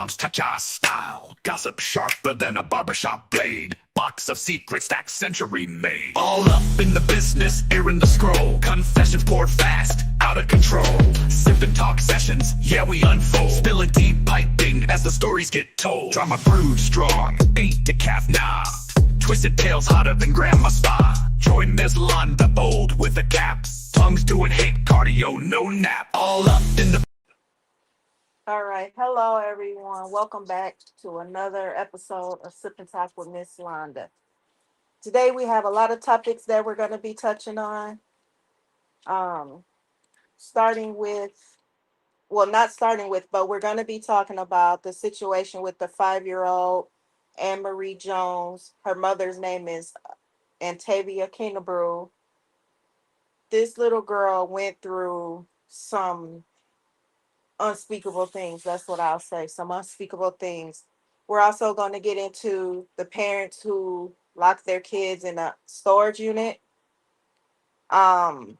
moms touch our style. Gossip sharper than a barbershop blade. Box of secrets stacked century made. All up in the business, airing the scroll. Confessions poured fast, out of control. Sipping talk sessions, yeah we unfold. Spilling deep piping as the stories get told. Drama brewed strong, ain't the calf nah. Twisted tales hotter than grandma's spa. Join Ms. Londa bold with the cap. Tongues doing hate cardio, no nap. All up in the... All right. Hello, everyone. Welcome back to another episode of Sip and Talk with Miss Londa. Today, we have a lot of topics that we're going to be touching on. Starting with, well, not starting with, but we're going to be talking about the situation with the 5-year-old Anmarie Jones. Her mother's name is Antavia Kingabrew. This little girl went through some unspeakable things. That's what I'll say. Some unspeakable things. We're also going to get into the parents who locked their kids in a storage unit. The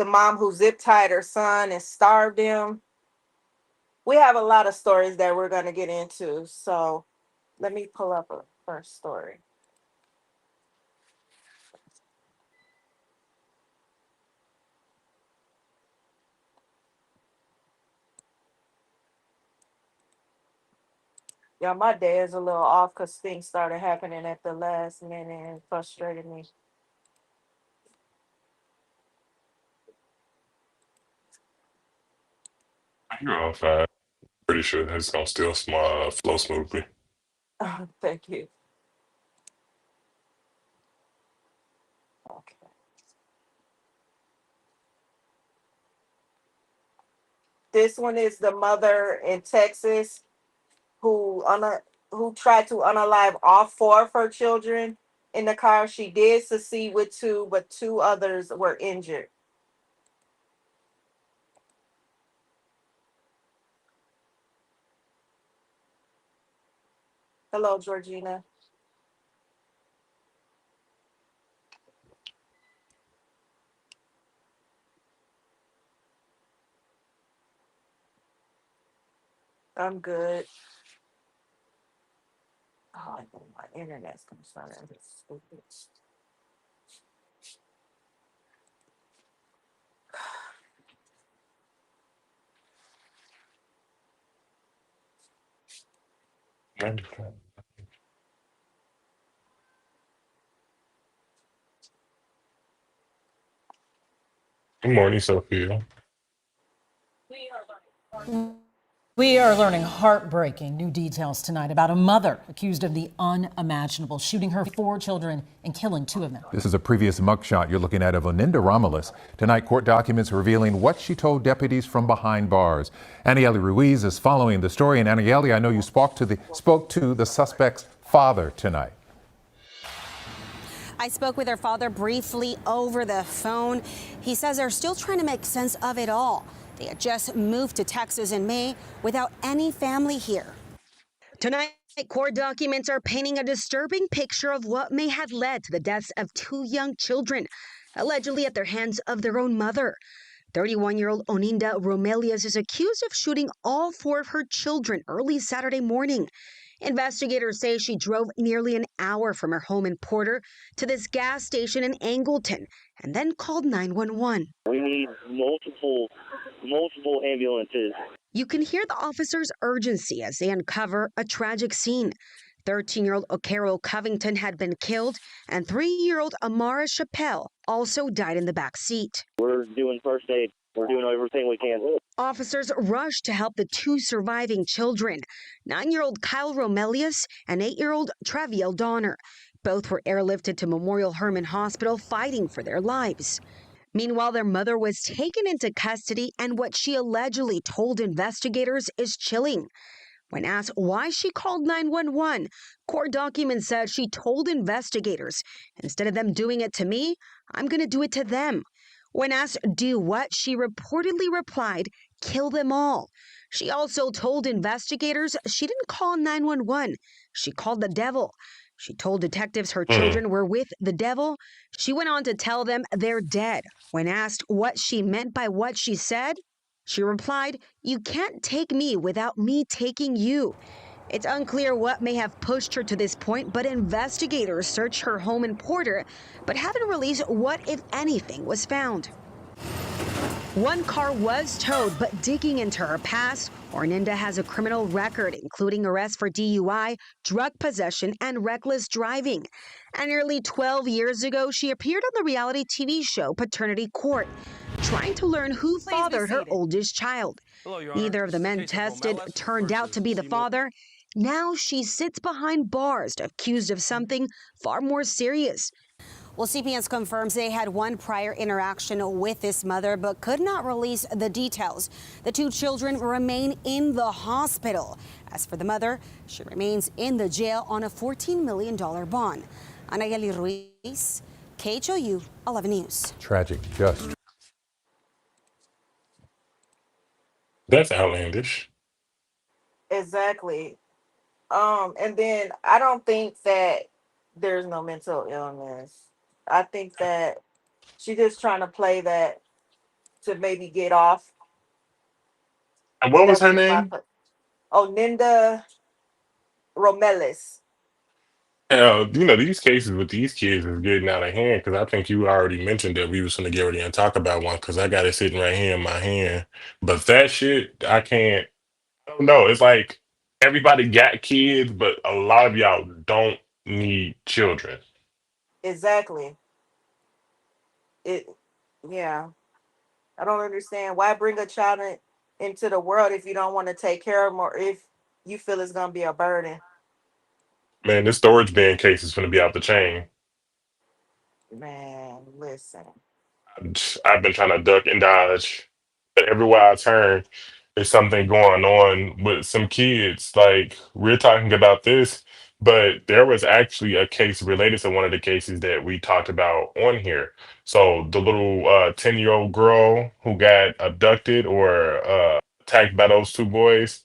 mom who zip tied her son and starved him. We have a lot of stories that we're going to get into. So let me pull up a first story. Yeah, my day is a little off because things started happening at the last minute and frustrated me. You're on fine. Pretty sure it's gonna still flow smoothly. Thank you. Okay. This one is the mother in Texas who tried to unalive all 4 of her children in the car. She did succeed with 2, but 2 others were injured. Hello, Georgina. I'm good. Oh, I think my internet's concerned. It's stupid. Good morning, Sophia. We are learning heartbreaking new details tonight about a mother accused of the unimaginable, shooting her 4 children and killing 2 of them. This is a previous mugshot you're looking at of Oninda Romulus. Tonight, court documents revealing what she told deputies from behind bars. Annieli Ruiz is following the story. And Annieli, I know you spoke to the suspect's father tonight. I spoke with her father briefly over the phone. He says they're still trying to make sense of it all. They had just moved to Texas in May without any family here. Tonight, court documents are painting a disturbing picture of what may have led to the deaths of 2 young children, allegedly at their hands of their own mother. 31-year-old Oninda Romelius is accused of shooting all 4 of her children early Saturday morning. Investigators say she drove nearly an hour from her home in Porter to this gas station in Angleton and then called 911. We need multiple ambulances. You can hear the officers' urgency as they uncover a tragic scene. 13-year-old Okero Covington had been killed, and 3-year-old Amara Chappelle also died in the back seat. We're doing first aid. We're doing everything we can. Officers rushed to help the 2 surviving children, 9-year-old Kyle Romelius and 8-year-old Traviel Donner. Both were airlifted to Memorial Hermann Hospital fighting for their lives. Meanwhile, their mother was taken into custody, and what she allegedly told investigators is chilling. When asked why she called 911, court documents said she told investigators, instead of them doing it to me, I'm going to do it to them. When asked, do what, she reportedly replied, kill them all. She also told investigators she didn't call 911. She called the devil. She told detectives her children were with the devil. She went on to tell them they're dead. When asked what she meant by what she said, She replied, "You can't take me without me taking you." It's unclear what may have pushed her to this point, but investigators searched her home in Porter, but haven't released what, if anything, was found. One car was towed, but digging into her past, Orninda has a criminal record, including arrests for DUI, drug possession, and reckless driving. And nearly 12 years ago, she appeared on the reality TV show Paternity Court, trying to learn who fathered her oldest child. Hello, Your Honor. Neither of the men tested turned out to be the father. Now she sits behind bars, accused of something far more serious. Well, CPS confirms they had one prior interaction with this mother, but could not release the details. The two children remain in the hospital. As for the mother, she remains in the jail on a $14 million bond. Anmarie Ruiz, KHOU 11 News. Tragic, just. That's outlandish. Exactly. And then I don't think that there's no mental illness. I think that she's just trying to play that to maybe get off. And what was That's her just my name? Ninda Romelis. These cases with these kids is getting out of hand because I think you already mentioned that we was going to get ready and talk about one because I got it sitting right here in my hand. But that shit, I can't. I don't know. It's like everybody got kids, but a lot of y'all don't need children. Exactly. It. Yeah. I don't understand why bring a child into the world if you don't want to take care of them or if you feel it's gonna be a burden. Man, this storage bin case is going to be out the chain. Man, listen. I've been trying to duck and dodge, but everywhere I turn, there's something going on with some kids. Like we're talking about this, but there was actually a case related to one of the cases that we talked about on here. So the little 10-year-old girl who got abducted or attacked by those two boys.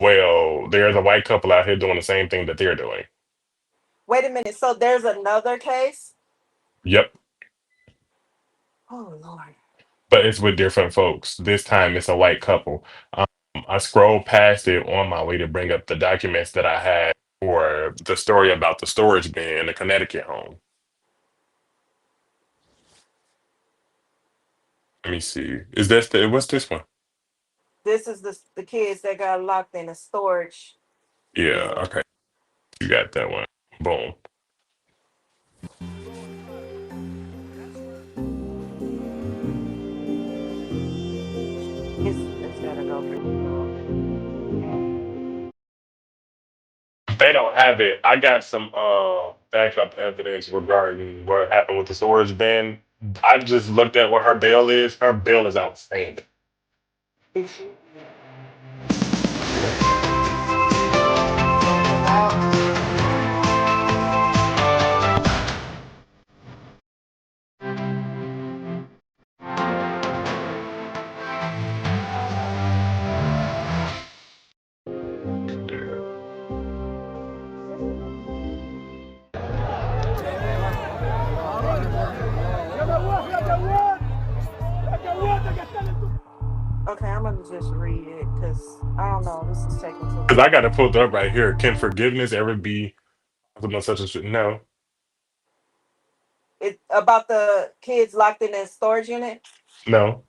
Well, there's a white couple out here doing the same thing that they're doing. Wait a minute. So there's another case? Yep. Oh Lord. But it's with different folks. This time it's a white couple. I scrolled past it on my way to bring up the documents that I had for the story about the storage bin in the Connecticut home. Let me see. Is this what's this one? This is the kids that got locked in a storage Yeah, bin. okay. You got that one. Boom. It's gotta go through. They don't have it. I got some backup evidence regarding what happened with the storage bin. I just looked at what her bail is. Her bail is outstanding. Okay, I'm gonna just read it because I don't know. This is taking too Because I long. got it pulled up right here. Can forgiveness ever be possible in such a no? It about the kids locked in a storage unit. No.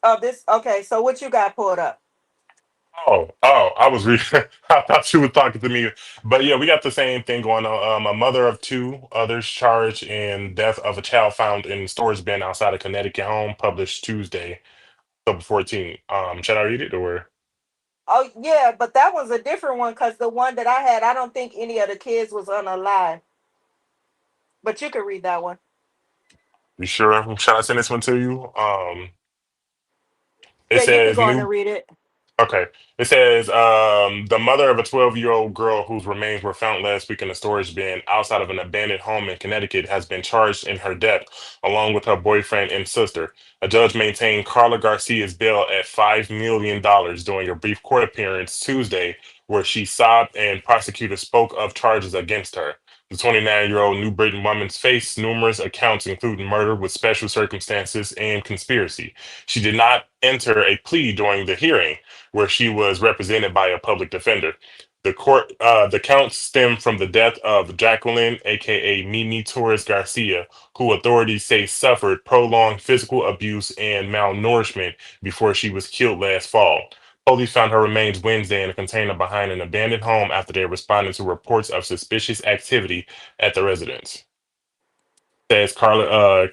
Oh, this okay. So what you got pulled up? I was reading. I thought you were talking to me, but yeah, we got the same thing going on. A mother of two others charged in death of a child found in storage bin outside of Connecticut home, published Tuesday, October 14th. Should I read it or Oh yeah, but that was a different one because the one that I had, I don't think any of the kids was unalive. But you can read that one. you sure? Should I send this one to you? It Yeah, you can says go on new. and read it. Okay. It says the mother of a 12-year-old girl whose remains were found last week in a storage bin outside of an abandoned home in Connecticut has been charged in her death, along with her boyfriend and sister. A judge maintained Carla Garcia's bail at $5 million during a brief court appearance Tuesday, where she sobbed and prosecutors spoke of charges against her. The 29-year-old New Britain woman faced numerous accounts, including murder with special circumstances and conspiracy. She did not enter a plea during the hearing, where she was represented by a public defender. The counts stem from the death of Jacqueline, aka Mimi Torres Garcia, who authorities say suffered prolonged physical abuse and malnourishment before she was killed last fall. Police found her remains Wednesday in a container behind an abandoned home after they responded to reports of suspicious activity at the residence. Says Carla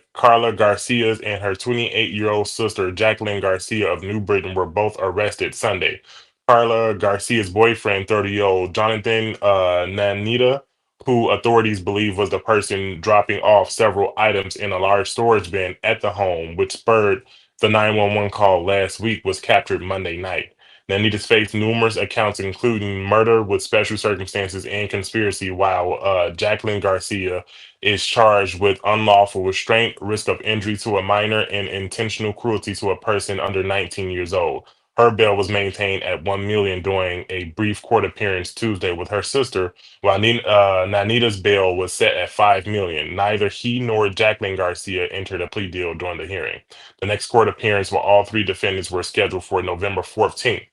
Garcia's and her 28-year-old sister Jacqueline Garcia of New Britain were both arrested Sunday. Carla Garcia's boyfriend, 30-year-old Jonathan Nanita, who authorities believe was the person dropping off several items in a large storage bin at the home, which spurred the 911 call last week, was captured Monday night. Nanita's faced numerous accounts, including murder with special circumstances and conspiracy, while Jacqueline Garcia is charged with unlawful restraint, risk of injury to a minor, and intentional cruelty to a person under 19 years old. Her bail was maintained at 1 million during a brief court appearance Tuesday with her sister, while Nanita's bail was set at 5 million. Neither he nor Jacqueline Garcia entered a plea deal during the hearing. The next court appearance for all three defendants were scheduled for November 14th.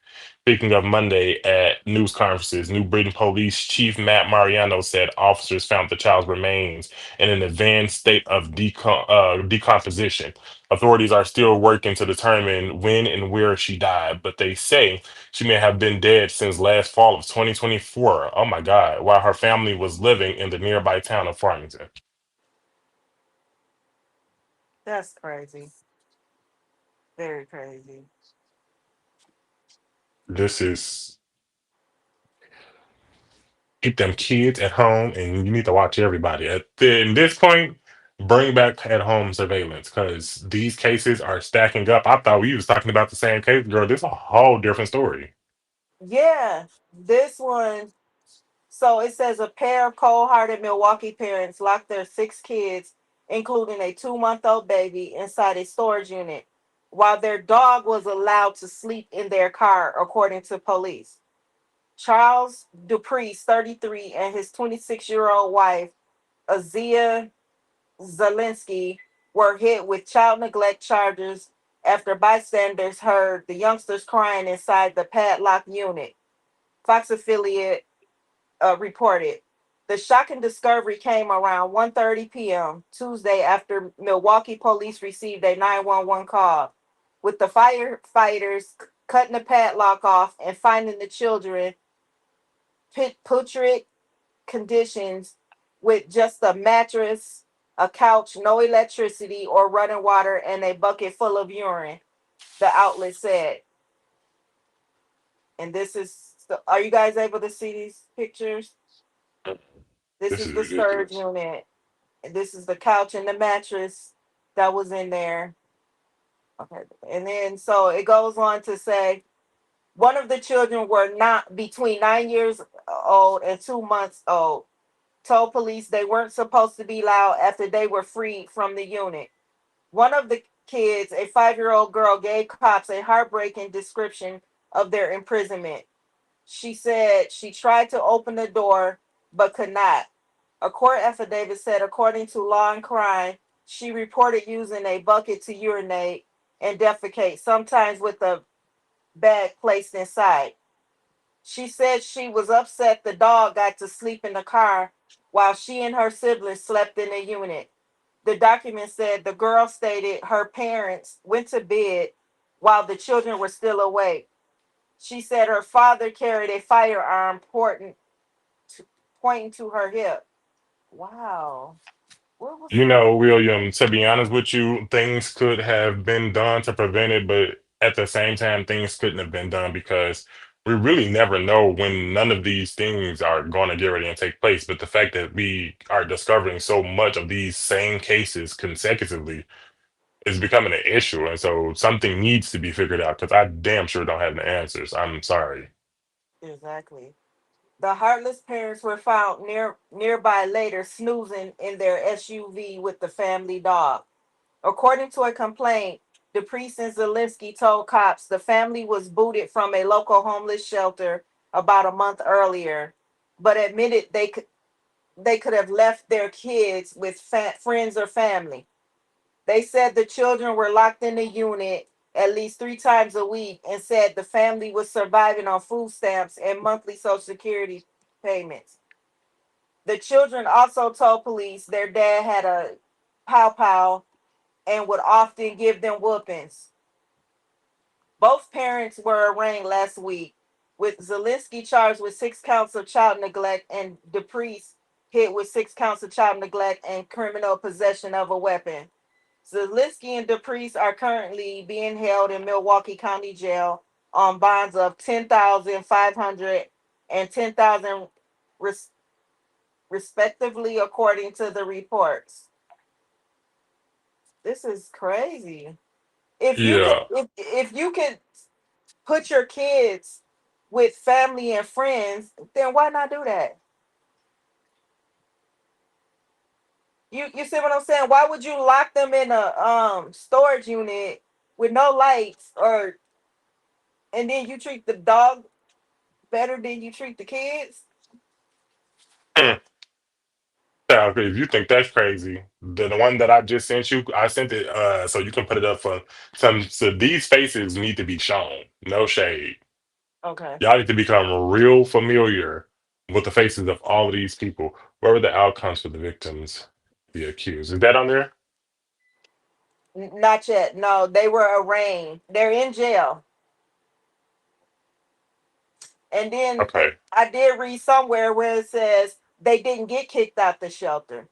Speaking of Monday at news conferences, New Britain Police Chief Matt Mariano said officers found the child's remains in an advanced state of decomposition. Authorities are still working to determine when and where she died, but they say she may have been dead since last fall of 2024. Oh my God, while her family was living in the nearby town of Farmington. That's crazy. Very crazy. This is keep them kids at home, and you need to watch everybody. In this point, bring back at home surveillance because these cases are stacking up. I thought we was talking about the same case, girl. This is a whole different story. Yeah, this one. So it says a pair of cold-hearted Milwaukee parents locked their six kids, including a 2-month-old baby, inside a storage unit, while their dog was allowed to sleep in their car, according to police. Charles Dupreece, 33, and his 26-year-old wife, Azia Zelinsky, were hit with child neglect charges after bystanders heard the youngsters crying inside the padlocked unit. Fox affiliate reported. The shocking discovery came around 1:30 p.m. Tuesday after Milwaukee police received a 911 call, with the firefighters cutting the padlock off and finding the children putrid conditions with just a mattress, a couch, no electricity or running water, and a bucket full of urine, the outlet said. And this is, are you guys able to see these pictures? This This is is the storage ridiculous. unit. And this is the couch and the mattress that was in there. Okay. And then so it goes on to say one of the children were not between 9 years old and 2 months old. Told police they weren't supposed to be loud after they were freed from the unit. One of the kids, a 5-year-old girl, gave cops a heartbreaking description of their imprisonment. She said she tried to open the door but could not. A court affidavit said, according to Law and Crime, she reported using a bucket to urinate and defecate, sometimes with a bag placed inside. She said she was upset the dog got to sleep in the car while she and her siblings slept in the unit. The document said the girl stated her parents went to bed while the children were still awake. She said her father carried a firearm pointing to her hip. Wow. What was You know, William, to be honest with you, things could have been done to prevent it, but at the same time, things couldn't have been done because we really never know when none of these things are going to get ready and take place. But the fact that we are discovering so much of these same cases consecutively is becoming an issue. And so something needs to be figured out because I damn sure don't have the answers. I'm sorry. exactly? The heartless parents were found nearby later, snoozing in their SUV with the family dog. According to a complaint, DePriest and Zelensky told cops the family was booted from a local homeless shelter about a month earlier, but admitted they could have left their kids with friends or family. They said the children were locked in the unit at least 3 times a week and said the family was surviving on food stamps and monthly Social Security payments. The children also told police their dad had a pow pow and would often give them whoopings. Both parents were arraigned last week, with Zelensky charged with 6 counts of child neglect and Dupree's hit with 6 counts of child neglect and criminal possession of a weapon. Zelensky and Dupree's are currently being held in Milwaukee County Jail on bonds of 10,500 and 10,000 respectively, according to the reports. This is crazy. If you could, Yeah. if you could put your kids with family and friends, then why not do that? You see what I'm saying? Why would you lock them in a storage unit with no lights, or and then you treat the dog better than you treat the kids? Yeah, okay, if you think that's crazy, the one that I just sent you, I sent it so you can put it up for some. So these faces need to be shown. No shade. Okay. Y'all need to become real familiar with the faces of all of these people. What were the outcomes for the victims, the accused? Is that on there? Not yet. No, they were arraigned. They're in jail. And then Okay, I did read somewhere where it says they didn't get kicked out the shelter.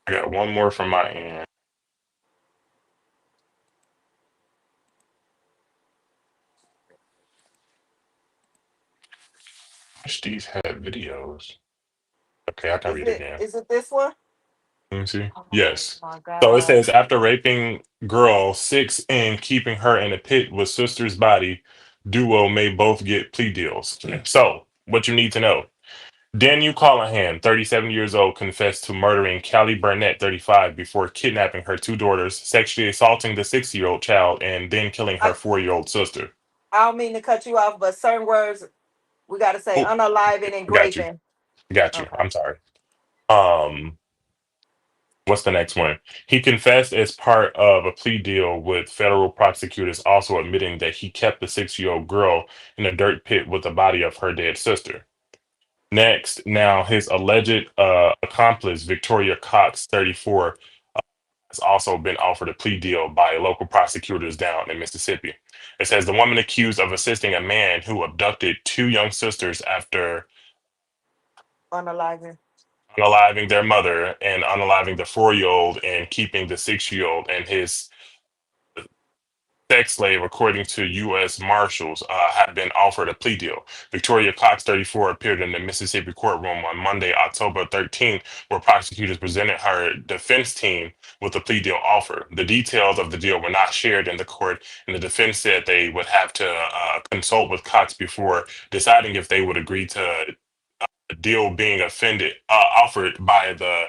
I got one more from my end. Wish these had videos. Okay, I can Is read it it again. is it this one? Let me see. Oh Yes. my So it God. says after raping girl six and keeping her in a pit with sister's body, duo may both get plea deals. So what you need to know. Daniel Callahan, 37 years old, confessed to murdering Callie Burnett, 35, before kidnapping her 2 daughters, sexually assaulting the 6-year-old child, and then killing her I, 4-year-old sister. I don't mean to cut you off, but certain words we gotta say Oh, unalive and I got you. graven. I got you. Okay. I'm sorry. Um, what's the next one? He confessed as part of a plea deal with federal prosecutors, also admitting that he kept the 6-year-old girl in a dirt pit with the body of her dead sister. Next, now his alleged accomplice, Victoria Cox, 34, has also been offered a plea deal by local prosecutors down in Mississippi. It says the woman accused of assisting a man who abducted 2 young sisters after Unaliving. unaliving their mother and unaliving the 4-year-old and keeping the 6-year-old and his sex slave, according to U.S. Marshals, have been offered a plea deal. Victoria Cox, 34, appeared in the Mississippi courtroom on Monday, October 13th, where prosecutors presented her defense team with a plea deal offer. The details of the deal were not shared in the court, and the defense said they would have to consult with Cox before deciding if they would agree to the deal being offered by the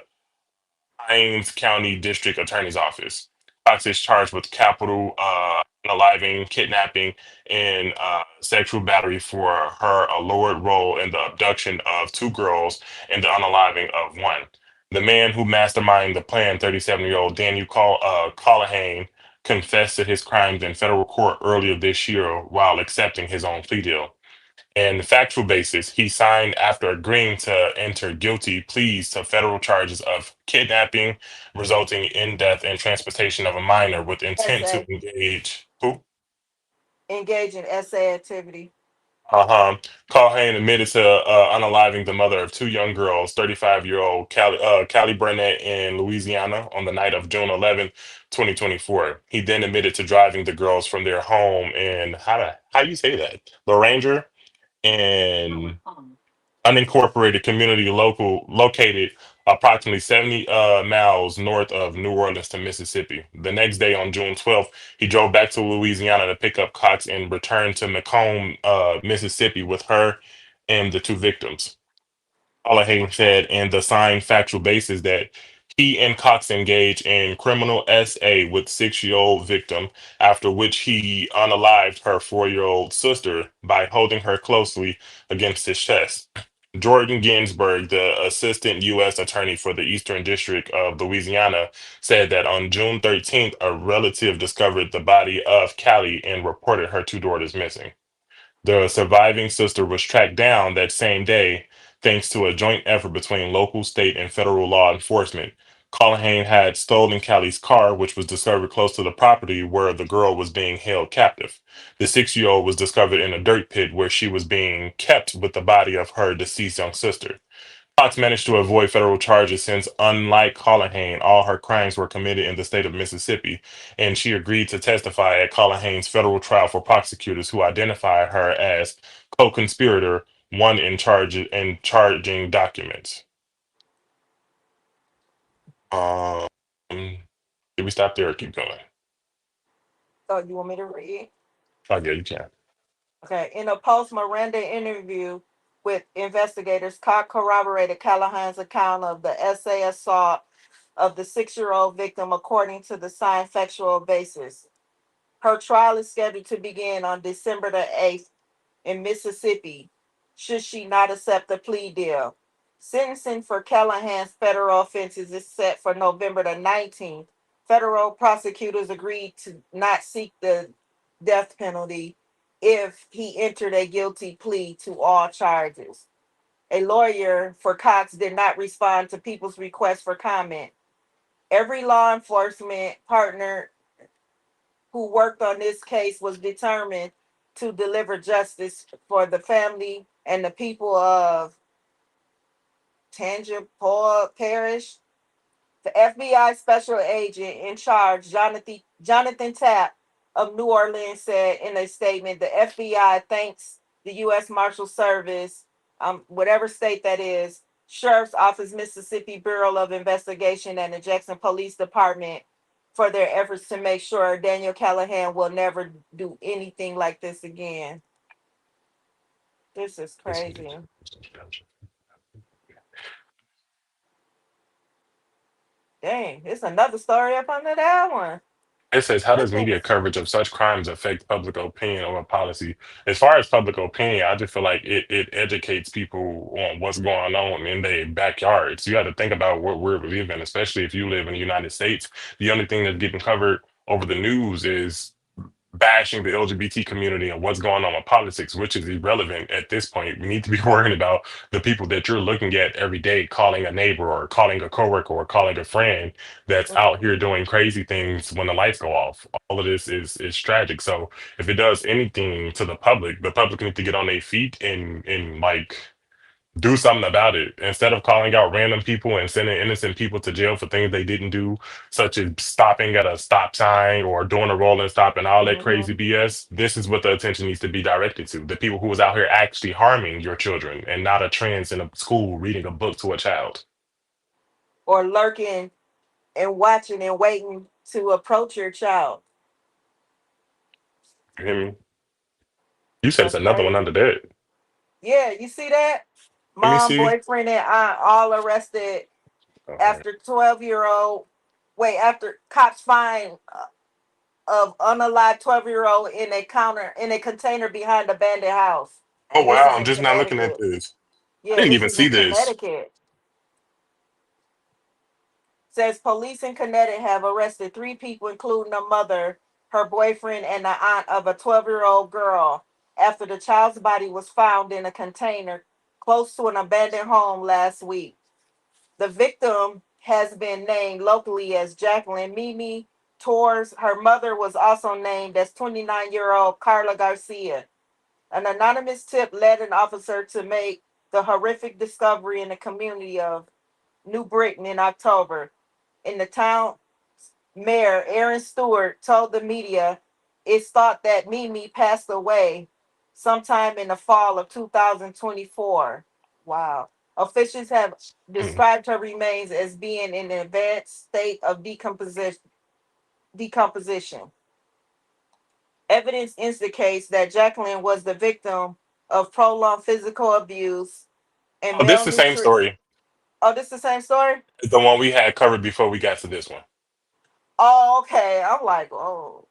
Hines County District Attorney's Office. Cox is charged with capital unaliving, kidnapping, and sexual battery for her allured role in the abduction of 2 girls and the unaliving of one. The man who masterminded the plan, 37-year-old Daniel Callahan, confessed to his crimes in federal court earlier this year while accepting his own plea deal. And the factual basis, he signed after agreeing to enter guilty pleas to federal charges of kidnapping, resulting in death and transportation of a minor with intent to Essay. engage. Who? Engage in essay activity. Uh-huh. Callahan admitted to unaliving the mother of 2 young girls, 35-year-old Callie Burnett in Louisiana on the night of June 11th, 2024. He then admitted to driving the girls from their home in, how you say that? Loranger and unincorporated community located approximately 70 miles north of New Orleans to Mississippi. The next day, on June 12th, he drove back to Louisiana to pick up Cox and return to Macomb, Mississippi with her and the 2 victims. Callahan said in the signed factual basis that He and Cox engaged in criminal SA with 6-year-old victim, after which he unalived her 4-year-old sister by holding her closely against his chest. Jordan Ginsburg, the assistant U.S. attorney for the Eastern District of Louisiana, said that on June 13th, a relative discovered the body of Callie and reported her two daughters missing. The surviving sister was tracked down that same day thanks to a joint effort between local, state, and federal law enforcement. Callahan had stolen Callie's car, which was discovered close to the property where the girl was being held captive. The 6-year-old was discovered in a dirt pit where she was being kept with the body of her deceased young sister. Cox managed to avoid federal charges since, unlike Callahan, all her crimes were committed in the state of Mississippi, and she agreed to testify at Callahan's federal trial for prosecutors who identified her as co-conspirator one in charging documents. Um, did we stop there or keep going? So you want me to read? Oh yeah, you can. Okay. In a post Miranda interview with investigators, Cox corroborated Callahan's account of the SA assault of the 6-year-old victim according to the signed factual basis. Her trial is scheduled to begin on December the 8th in Mississippi, should she not accept the plea deal. Sentencing for Callahan's federal offenses is set for November the 19th. Federal prosecutors agreed to not seek the death penalty if he entered a guilty plea to all charges. A lawyer for Cox did not respond to people's request for comment. Every law enforcement partner who worked on this case was determined to deliver justice for the family and the people of Tangipahoa Parish. The FBI special agent in charge, Jonathan Tapp of New Orleans, said in a statement, the FBI thanks the U.S. Marshal Service, whatever state that is, Sheriff's Office, Mississippi Bureau of Investigation, and the Jackson Police Department for their efforts to make sure Daniel Callahan will never do anything like this again. This is crazy. Dang, it's another story up under that one. It says, how That does thing media is coverage of such crimes affect public opinion over policy? As far as public opinion, I just feel like it educates people on what's going on in their backyards. You got to think about what we're living, especially if you live in the United States. The only thing that's getting covered over the news is bashing the LGBT community and what's going on with politics, which is irrelevant at this point. We need to be worrying about the people that you're looking at every day, calling a neighbor or calling a coworker or calling a friend that's out here doing crazy things when the lights go off. All of this is tragic. So if it does anything to the public need to get on their feet and like do something about it instead of calling out random people and sending innocent people to jail for things they didn't do, such as stopping at a stop sign or doing a rolling stop and all that crazy mhm. BS. This is what the attention needs to be directed to: the people who was out here actually harming your children, and not a trans in a school reading a book to a child. Or lurking and watching and waiting to approach your child. You hear me? You said it's That's another one crazy. under that. Yeah, you see that? Let me Mom, see. boyfriend, and aunt all arrested Okay. after 12-year-old. Wait, after cops find of unalived 12-year-old in a container behind a abandoned house. Oh And this wow, is I'm in just now looking at Connecticut. this. I Yeah, didn't this even is see in this. Connecticut. Says police in Connecticut have arrested three people, including a mother, her boyfriend, and the aunt of a 12-year-old girl, after the child's body was found in a container close to an abandoned home last week. The victim has been named locally as Jacqueline Mimi Torres. Her mother was also named as 29-year-old Carla Garcia. An anonymous tip led an officer to make the horrific discovery in the community of New Britain in October. In the town, Mayor Aaron Stewart told the media it's thought that Mimi passed away sometime in the fall of 2024. Wow. Officials have Hmm. described her remains as being in an advanced state of decomposition. Evidence indicates that Jacqueline was the victim of prolonged physical abuse and Oh, this is the same malnutrition. story. Oh, this the same story? The one we had covered before we got to this one. Oh, okay. I'm like, oh.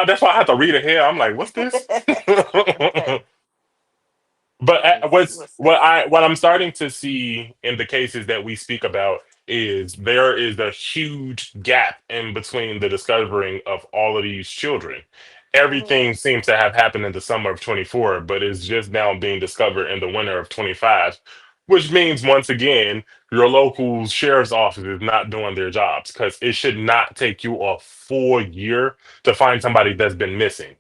That's why I had to read ahead. I'm like, what's this? Okay. But Let me see what's what's this. what I'm starting to see in the cases that we speak about is there is a huge gap in between the discovering of all of these children. Hmm. Everything seems to have happened in the summer of 24, but it's just now being discovered in the winter of 25, which means once again your local sheriff's office is not doing their jobs because it should not take you a full year to find somebody that's been missing.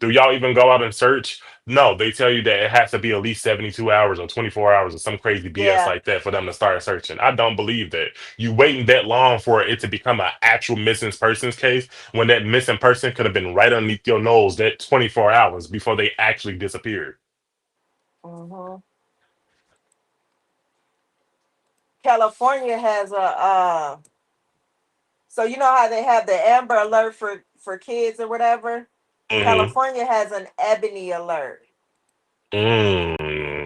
Do y'all even go out and search? No, they tell you that it has to be at least 72 hours or 24 hours or some crazy BS Yeah. like that for them to start searching. I don't believe that. You waiting that long for it to become an actual missing persons case when that missing person could have been right underneath your nose that 24 hours before they actually disappeared. Hmm. California has a so you know how they have the Amber Alert for kids or whatever. Hmm. California has an Ebony Alert.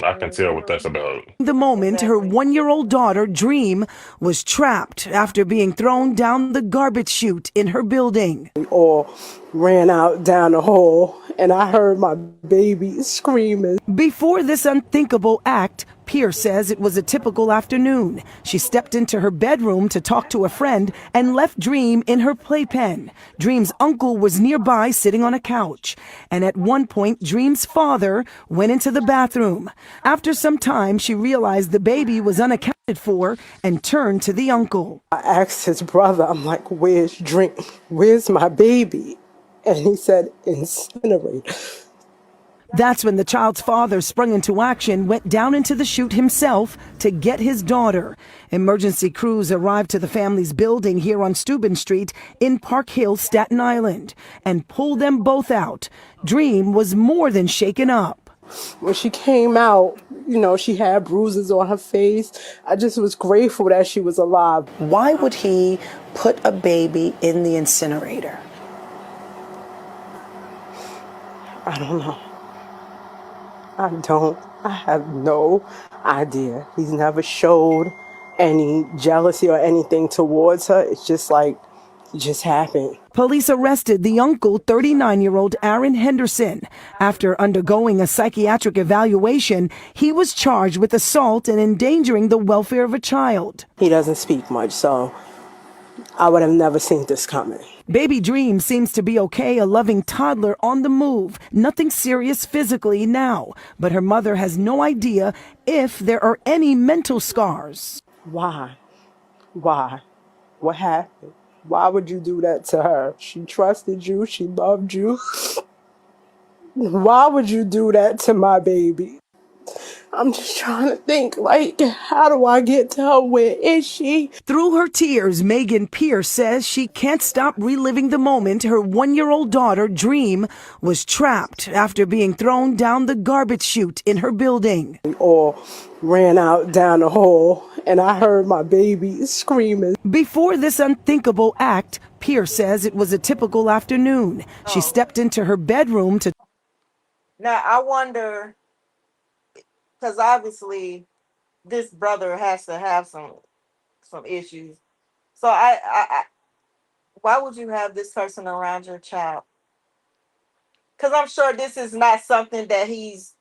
I can tell what Hmm. that's about. The moment her Exactly. 1-year-old daughter, Dream, was trapped after being thrown down the garbage chute in her building. Or ran out down the hall, and I heard my baby screaming. Before this unthinkable act, Pierce says it was a typical afternoon. She stepped into her bedroom to talk to a friend and left Dream in her playpen. Dream's uncle was nearby sitting on a couch. And at one point, Dream's father went into the bathroom. After some time, she realized the baby was unaccounted for and turned to the uncle. I asked his brother, I'm like, where's Dream? Where's my baby? And he said, incinerate. That's when the child's father sprung into action, went down into the chute himself to get his daughter. Emergency crews arrived to the family's building here on Steuben Street in Park Hill, Staten Island, and pulled them both out. Dream was more than shaken up. When she came out, she had bruises on her face. I just was grateful that she was alive. Why would he put a baby in the incinerator? I don't know. I have no idea. He's never showed any jealousy or anything towards her. It's just like, it just happened. Police arrested the uncle, 39-year-old Aaron Henderson. After undergoing a psychiatric evaluation, he was charged with assault and endangering the welfare of a child. He doesn't speak much, so I would have never seen this coming. Baby Dream seems to be okay, a loving toddler on the move. Nothing serious physically now, but her mother has no idea if there are any mental scars. Why? Why? What happened? Why would you do that to her? She trusted you. She loved you. Why would you do that to my baby? I'm just trying to think, like, how do I get to her? Where is she? Through her tears, Megan Pierce says she can't stop reliving the moment her 1-year-old daughter, Dream, was trapped after being thrown down the garbage chute in her building. Or ran out down the hall, and I heard my baby screaming. Before this unthinkable act, Pierce says it was a typical afternoon. She Oh. stepped into her bedroom to Now I wonder, because obviously this brother has to have some issues. So why would you have this person around your child? Because I'm sure this is not something that he's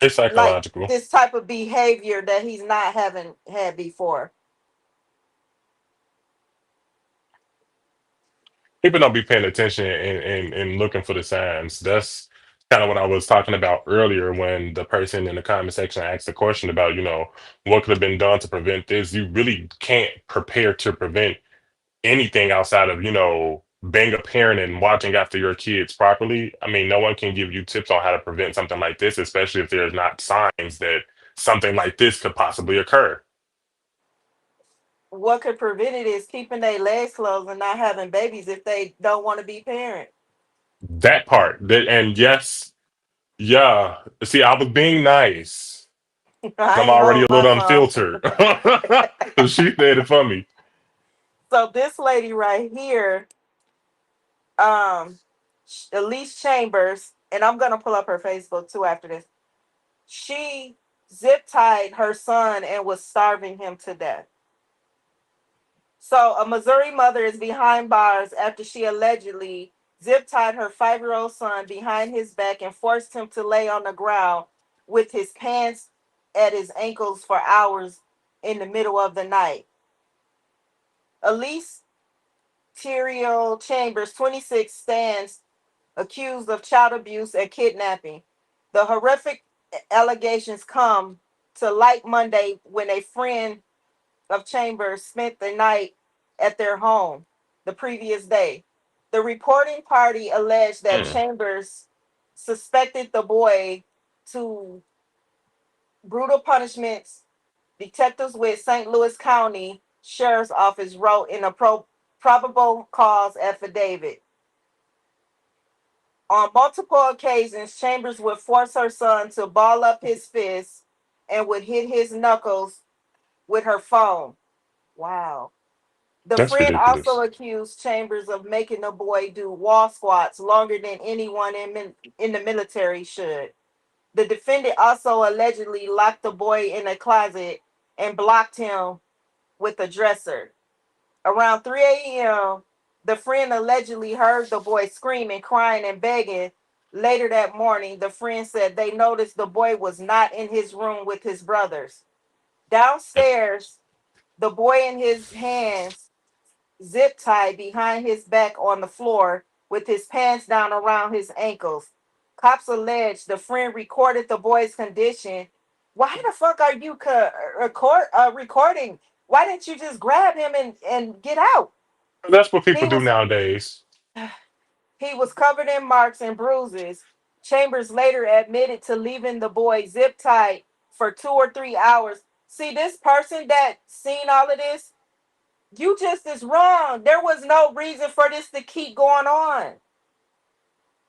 It's like, psychological. this type of behavior that he's not having had before. People don't be paying attention and looking for the signs. That's kind of what I was talking about earlier when the person in the comment section asked the question about, what could have been done to prevent this. You really can't prepare to prevent anything outside of, being a parent and watching after your kids properly. I mean, no one can give you tips on how to prevent something like this, especially if there's not signs that something like this could possibly occur. What could prevent it is keeping their legs closed and not having babies if they don't want to be parent. That part. And yes, yeah. See, I was being nice. I I'm ain't already hold a my little tongue. unfiltered. She said it for me. So this lady right here, um, Elise Chambers, and I'm gonna pull up her Facebook too after this. She zip tied her son and was starving him to death. So, a Missouri mother is behind bars after she allegedly zip tied her 5-year-old son behind his back and forced him to lay on the ground with his pants at his ankles for hours in the middle of the night. Elise Terriel Chambers, 26, stands accused of child abuse and kidnapping. The horrific allegations come to light Monday when a friend of Chambers spent the night at their home the previous day. The reporting party alleged that Mm. Chambers suspected the boy to brutal punishments. Detectives with St. Louis County Sheriff's Office wrote in a probable cause affidavit. On multiple occasions, Chambers would force her son to ball up his fists and would hit his knuckles with her phone. Wow. The That's friend also ridiculous. accused Chambers of making the boy do wall squats longer than anyone in the military should. The defendant also allegedly locked the boy in a closet and blocked him with a dresser. Around 3 a.m., the friend allegedly heard the boy screaming, crying, and begging. Later that morning, the friend said they noticed the boy was not in his room with his brothers. Downstairs, the boy in his hands zip tied behind his back on the floor with his pants down around his ankles. Cops allege the friend recorded the boy's condition. Why the fuck are you recording? Why didn't you just grab him and get out? That's what people He do was nowadays. he was covered in marks and bruises. Chambers later admitted to leaving the boy zip tied for 2 or 3 hours. See, this person that seen all of this, you just is wrong. There was no reason for this to keep going on.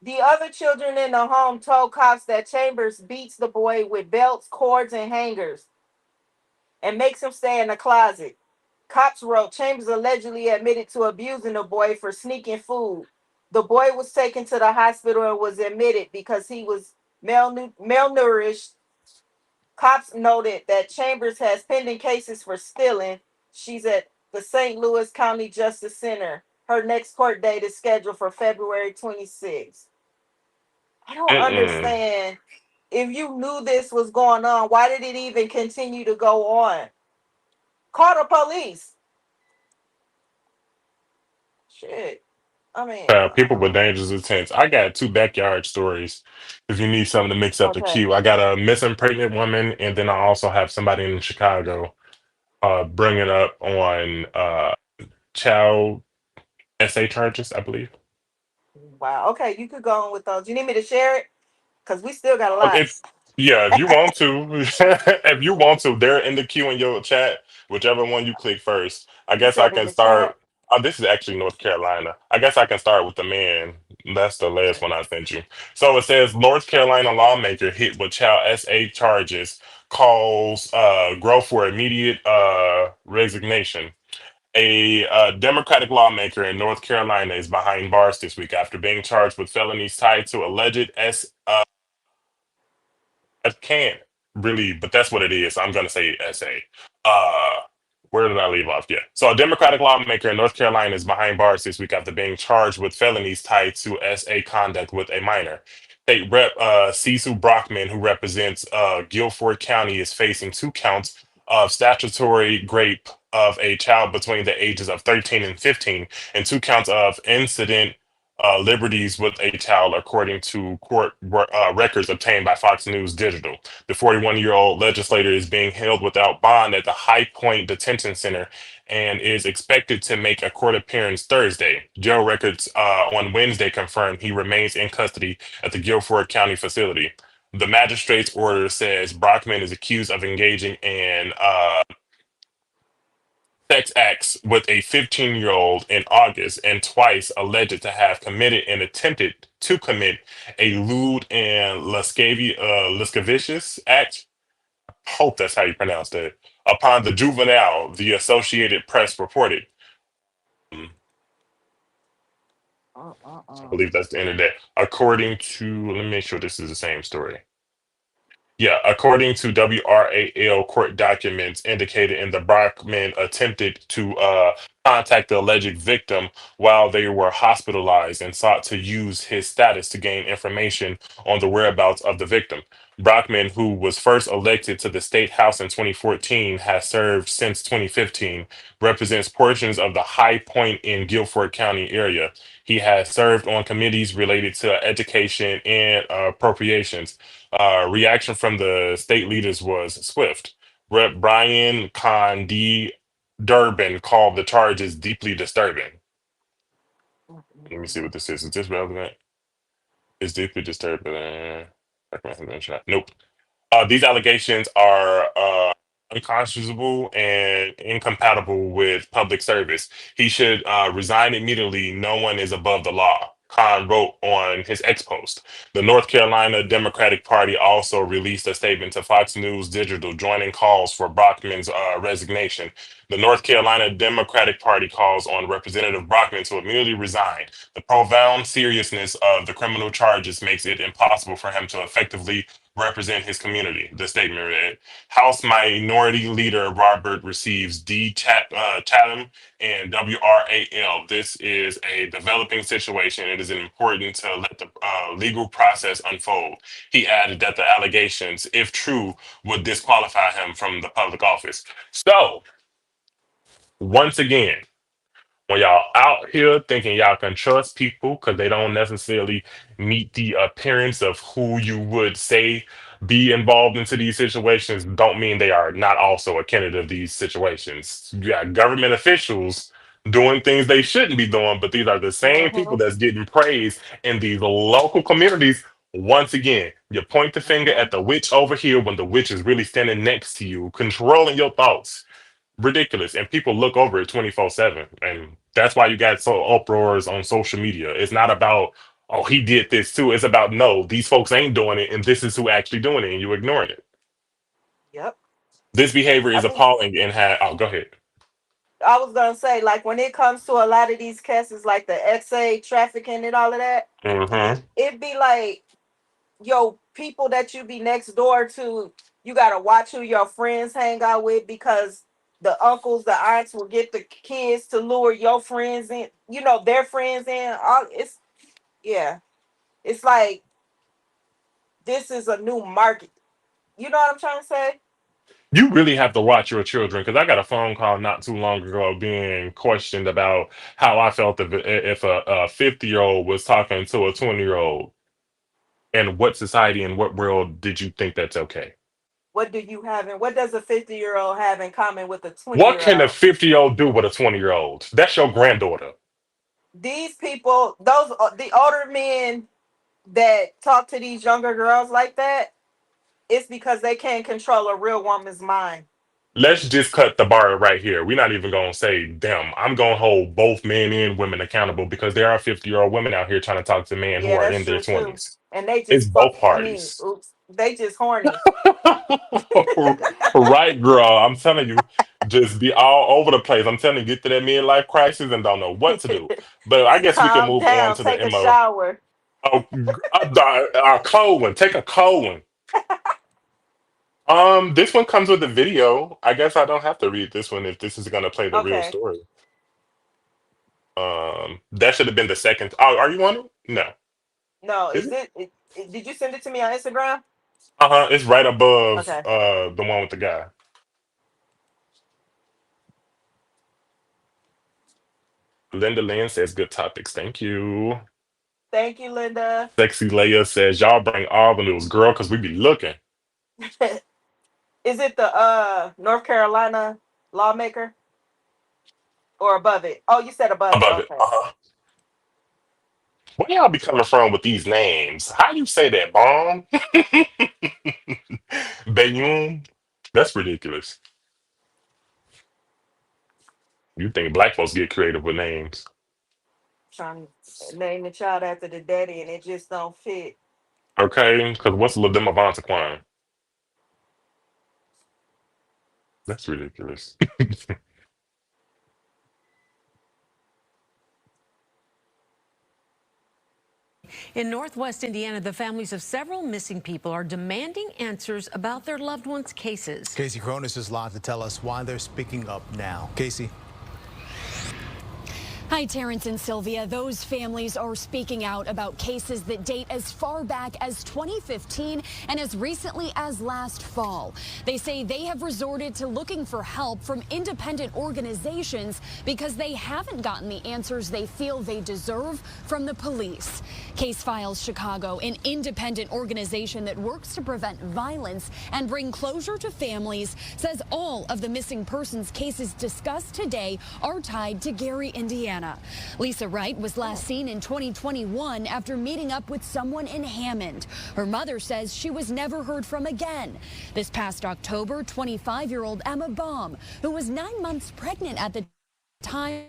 The other children in the home told cops that Chambers beats the boy with belts, cords, and hangers and makes him stay in the closet. Cops wrote Chambers allegedly admitted to abusing the boy for sneaking food. The boy was taken to the hospital and was admitted because he was malnourished. Cops noted that Chambers has pending cases for stealing. She's at the St. Louis County Justice Center. Her next court date is scheduled for February 26th. I don't Mm-mm. understand. If you knew this was going on, why did it even continue to go on? Call the police. Shit. I mean, People with dangerous intents. I got two backyard stories. If you need something to mix up the okay. queue, I got a missing pregnant woman, and then I also have somebody in Chicago bringing up on child SA charges, I believe. Wow. Okay, you could go on with those. You need me to share it? Because we still got a lot. If yeah, if you want to, if you want to, they're in the queue in your chat, whichever one you click first. I You guess I said in can the chat. start. This is actually North Carolina. I guess I can start with the man. That's the last one I sent you. So it says North Carolina lawmaker hit with child SA charges calls grow for immediate resignation. A Democratic lawmaker in North Carolina is behind bars this week after being charged with felonies tied to alleged I can't really, but that's what it is. I'm going to say SA. Uh, where did I leave off? Yeah. So a Democratic lawmaker in North Carolina is behind bars this week after being charged with felonies tied to SA conduct with a minor. State Rep Cecil Brockman, who represents Guilford County, is facing 2 counts of statutory rape of a child between the ages of 13 and 15, and 2 counts of incident liberties with a child, according to court records obtained by Fox News Digital. The 41-year-old legislator is being held without bond at the High Point Detention Center and is expected to make a court appearance Thursday. Jail records on Wednesday confirmed he remains in custody at the Guilford County facility. The magistrate's order says Brockman is accused of engaging in sex acts with a 15-year-old in August and twice alleged to have committed and attempted to commit a lewd and lascivious act. Hope that's how you pronounce that. Upon the juvenile, the Associated Press reported. I believe that's the end of that. According to, let me make sure this is the same story. Yeah, according to WRAL court documents indicated in the Brockman attempted to contact the alleged victim while they were hospitalized and sought to use his status to gain information on the whereabouts of the victim. Brockman, who was first elected to the state house in 2014, has served since 2015, represents portions of the High Point in Guilford County area. He has served on committees related to education and appropriations. Reaction from the state leaders was swift. Rep. Brian Condi Durbin called the charges deeply disturbing. Let me see what this is. Is this relevant? It's deeply disturbing. Nope. These allegations are unconscionable and incompatible with public service. He should resign immediately. No one is above the law. Khan wrote on his ex post. The North Carolina Democratic Party also released a statement to Fox News Digital joining calls for Brockman's resignation. The North Carolina Democratic Party calls on Representative Brockman to immediately resign. The profound seriousness of the criminal charges makes it impossible for him to effectively represent his community, the statement read. House Minority Leader Robert receives Chatham and WRAL. This is a developing situation. It is important to let the legal process unfold. He added that the allegations, if true, would disqualify him from the public office. So, once again, when y'all out here thinking y'all can trust people because they don't necessarily meet the appearance of who you would say be involved into these situations, don't mean they are not also a candidate of these situations. You got government officials doing things they shouldn't be doing, but these are the same people Mm-hmm. that's getting praised in these local communities. Once again, you point the finger Mm-hmm. at the witch over here when the witch is really standing next to you, controlling your thoughts. Ridiculous, and people look over it 24/7, and that's why you got so uproars on social media. It's not about, oh, he did this too. It's about, no, these folks ain't doing it and this is who actually doing it and you ignoring it. Yep. This behavior I is mean, appalling and oh, go ahead. I was gonna say, like, when it comes to a lot of these cases, like the XA trafficking and all of that, Mm-hmm. it'd be like, yo, people that you be next door to, you gotta watch who your friends hang out with because the uncles, the aunts will get the kids to lure your friends in, their friends in. All it's yeah, it's like this is a new market. You know what I'm trying to say? You really have to watch your children, because I got a phone call not too long ago being questioned about how I felt if a 50-year-old was talking to a 20-year-old, and what society and what world did you think that's okay? What do you have and what does a 50-year-old have in common with a 20 What year can a old? 50-year-old do with a 20-year-old? That's your granddaughter. These people, those the older men that talk to these younger girls like that, it's because they can't control a real woman's mind. Let's just cut the bar right here. We're not even going to say them. I'm going to hold both men and women accountable, because there are 50-year-old women out here trying to talk to men who Yeah, are that's in their true too. 20s. And they It's just fuck. both I mean, parties. oops, they just horny. Right, girl. I'm telling you, just be all over the place. I'm telling you, get to that midlife crisis and don't know what to do. But I guess we can Calm move on down. to the Take a MO. shower. Oh, a cold one. Take a cold one. This one comes with a video. I guess I don't have to read this one if this is gonna play the real Okay. story. That should have been the second. Oh, are you on it? No. No, Is is it? did you send it to me on Instagram? Uh-huh. It's right above Okay. the one with the guy. Linda Lynn says good topics. Thank you. Thank you, Linda. Sexy Leia says y'all bring all the news, girl, because we be looking. Is it the North Carolina lawmaker or above it? Oh, you said above it. Above it. Okay. Uh-huh. Where y'all be coming from with these names? How you say that, bomb? Bayum? That's ridiculous. You think black folks get creative with names? Trying to name the child after the daddy and it just don't fit. Okay, because what's Lademavantaquen? That's ridiculous. In Northwest Indiana, the families of several missing people are demanding answers about their loved ones' cases. Casey Cronus is live to tell us why they're speaking up now. Casey. Hi, Terrence and Sylvia. Those families are speaking out about cases that date as far back as 2015 and as recently as last fall. They say they have resorted to looking for help from independent organizations because they haven't gotten the answers they feel they deserve from the police. Case Files Chicago, an independent organization that works to prevent violence and bring closure to families, says all of the missing persons cases discussed today are tied to Gary, Indiana. Lisa Wright was last seen in 2021 after meeting up with someone in Hammond. Her mother says she was never heard from again. This past October, 25-year-old Emma Baum, who was 9 months pregnant at the time,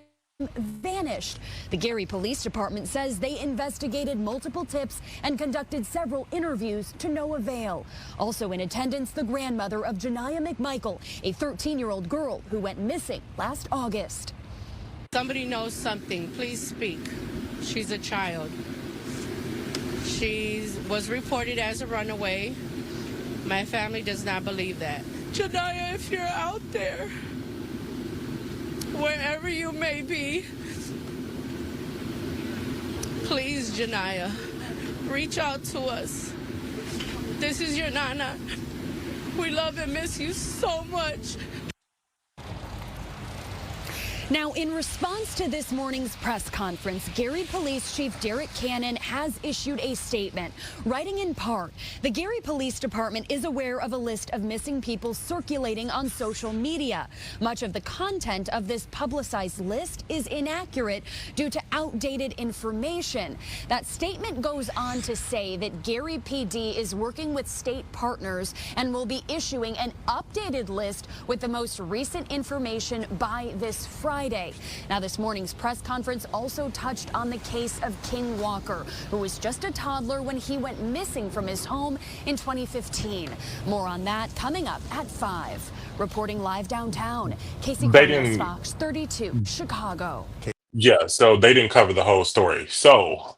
vanished. The Gary Police Department says they investigated multiple tips and conducted several interviews to no avail. Also in attendance, the grandmother of Janiyah McMichael, a 13-year-old girl who went missing last August. Somebody knows something, please speak. She's a child. She was reported as a runaway. My family does not believe that. Janiyah, if you're out there, wherever you may be, please, Janiyah, reach out to us. This is your Nana. We love and miss you so much. Now, in response to this morning's press conference, Gary Police Chief Derek Cannon has issued a statement, writing in part, the Gary Police Department is aware of a list of missing people circulating on social media. Much of the content of this publicized list is inaccurate due to outdated information. That statement goes on to say that Gary PD is working with state partners and will be issuing an updated list with the most recent information by this Friday. Now, this morning's press conference also touched on the case of King Walker, who was just a toddler when he went missing from his home in 2015. More on that coming up at 5. Reporting live downtown, Casey They Corners, didn't. Fox 32, Chicago. Yeah, so they didn't cover the whole story. So,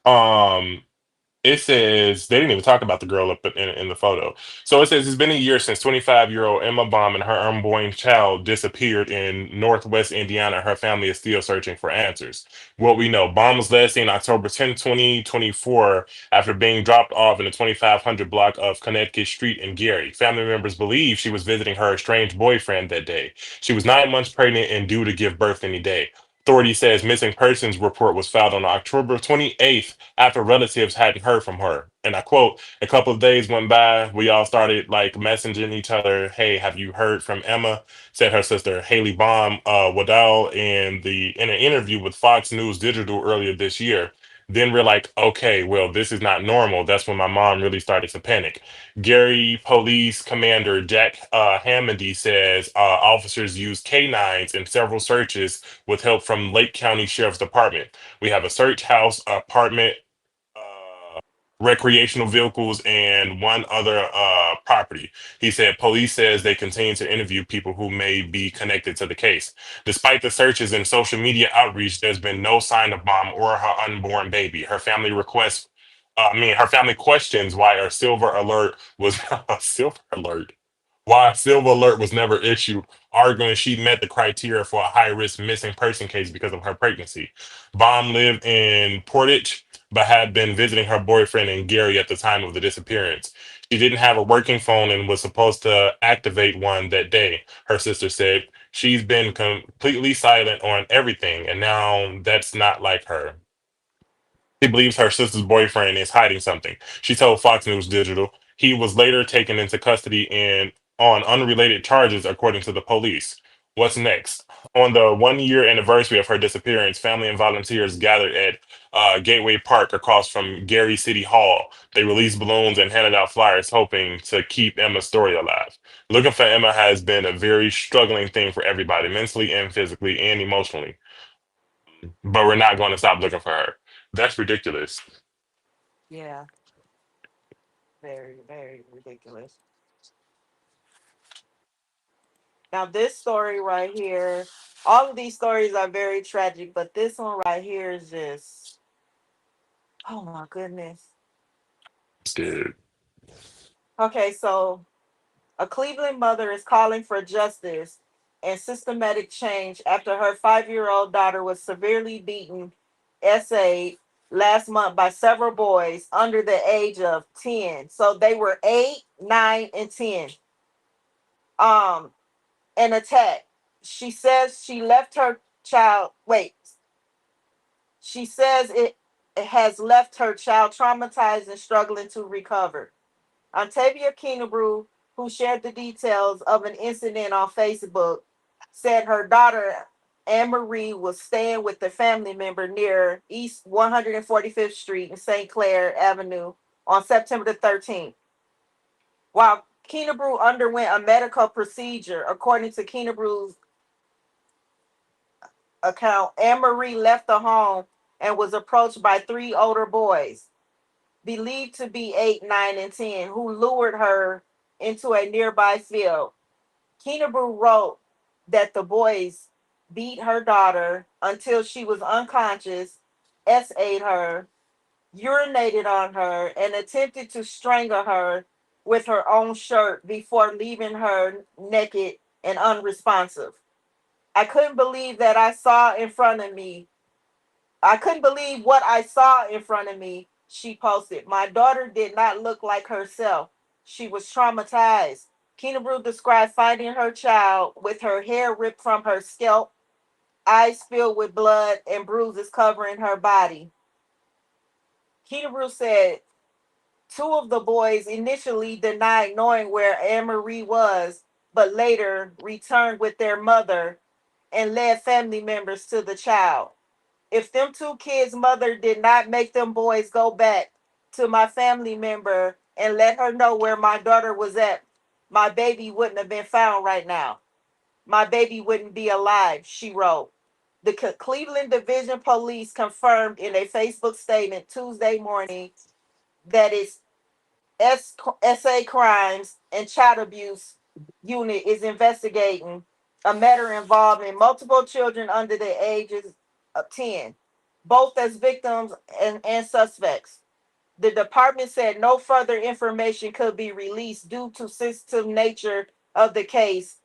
it says they didn't even talk about the girl up in the photo. So it says it's been a year since 25-year-old Emma Baum and her unborn child disappeared in Northwest Indiana. Her family is still searching for answers. What we know, Baum was last seen October 10, 2024, after being dropped off in the 2500 block of Connecticut Street in Gary. Family members believe she was visiting her estranged boyfriend that day. She was 9 months pregnant and due to give birth any day. Authority says missing persons report was filed on October 28th after relatives hadn't heard from her. And I quote, a couple of days went by. We all started like messaging each other. Hey, have you heard from Emma? Said her sister Haley Baum Waddell in an interview with Fox News Digital earlier this year. Then we're like, okay, well, this is not normal. That's when my mom really started to panic. Gary Police Commander Jack Hammondy says officers used canines in several searches with help from Lake County Sheriff's Department. We have a search house, apartment, recreational vehicles, and one other property. He said police says they continue to interview people who may be connected to the case. Despite the searches and social media outreach, there's been no sign of mom or her unborn baby. Her family questions why a silver alert was a silver alert why a silver alert was never issued, arguing she met the criteria for a high risk missing person case because of her pregnancy. Baum lived in Portage, but had been visiting her boyfriend in Gary at the time of the disappearance. She didn't have a working phone and was supposed to activate one that day, her sister said. She's been completely silent on everything, and now that's not like her. She believes her sister's boyfriend is hiding something. She told Fox News Digital he was later taken into custody and on unrelated charges, according to the police. What's next? On the 1 year anniversary of her disappearance, family and volunteers gathered at Gateway Park across from Gary City Hall. They released balloons and handed out flyers, hoping to keep Emma's story alive. Looking for Emma has been a very struggling thing for everybody, mentally and physically and emotionally. But we're not going to stop looking for her. That's ridiculous. Yeah, very, very ridiculous. Now, this story right here, all of these stories are very tragic, but this one right here is just, oh my goodness. Scared. Okay, so a Cleveland mother is calling for justice and systematic change after her 5-year-old daughter was severely beaten, essayed last month by several boys under the age of 10. So they were 8, 9, and 10. Um, an attack. She says she left her child. Wait, she says it has left her child traumatized and struggling to recover. Ontavia Keenebrew, who shared the details of an incident on Facebook, said her daughter Anmarie was staying with a family member near East 145th Street and St. Clair Avenue on September the 13th. While Keenebrew underwent a medical procedure, according to Keenebrew's account, Anmarie left the home and was approached by 3 older boys, believed to be 8, 9, and 10, who lured her into a nearby field. Keenebrew wrote that the boys beat her daughter until she was unconscious, essayed her, urinated on her, and attempted to strangle her with her own shirt before leaving her naked and unresponsive. I couldn't believe that I saw in front of me I couldn't believe what I saw in front of me, she posted. My daughter did not look like herself. She was traumatized. Keenebrew described finding her child with her hair ripped from her scalp, eyes filled with blood, and bruises covering her body. Keenebrew said 2 of the boys initially denied knowing where Anne-Marie was, but later returned with their mother and led family members to the child. If them 2 kids' mother did not make them boys go back to my family member and let her know where my daughter was at, my baby wouldn't have been found right now. My baby wouldn't be alive, she wrote. The Cleveland Division Police confirmed in a Facebook statement Tuesday morning that its SA Crimes and Child Abuse Unit is investigating a matter involving multiple children under the ages of 10, both as victims and suspects. The department said no further information could be released due to sensitive nature of the case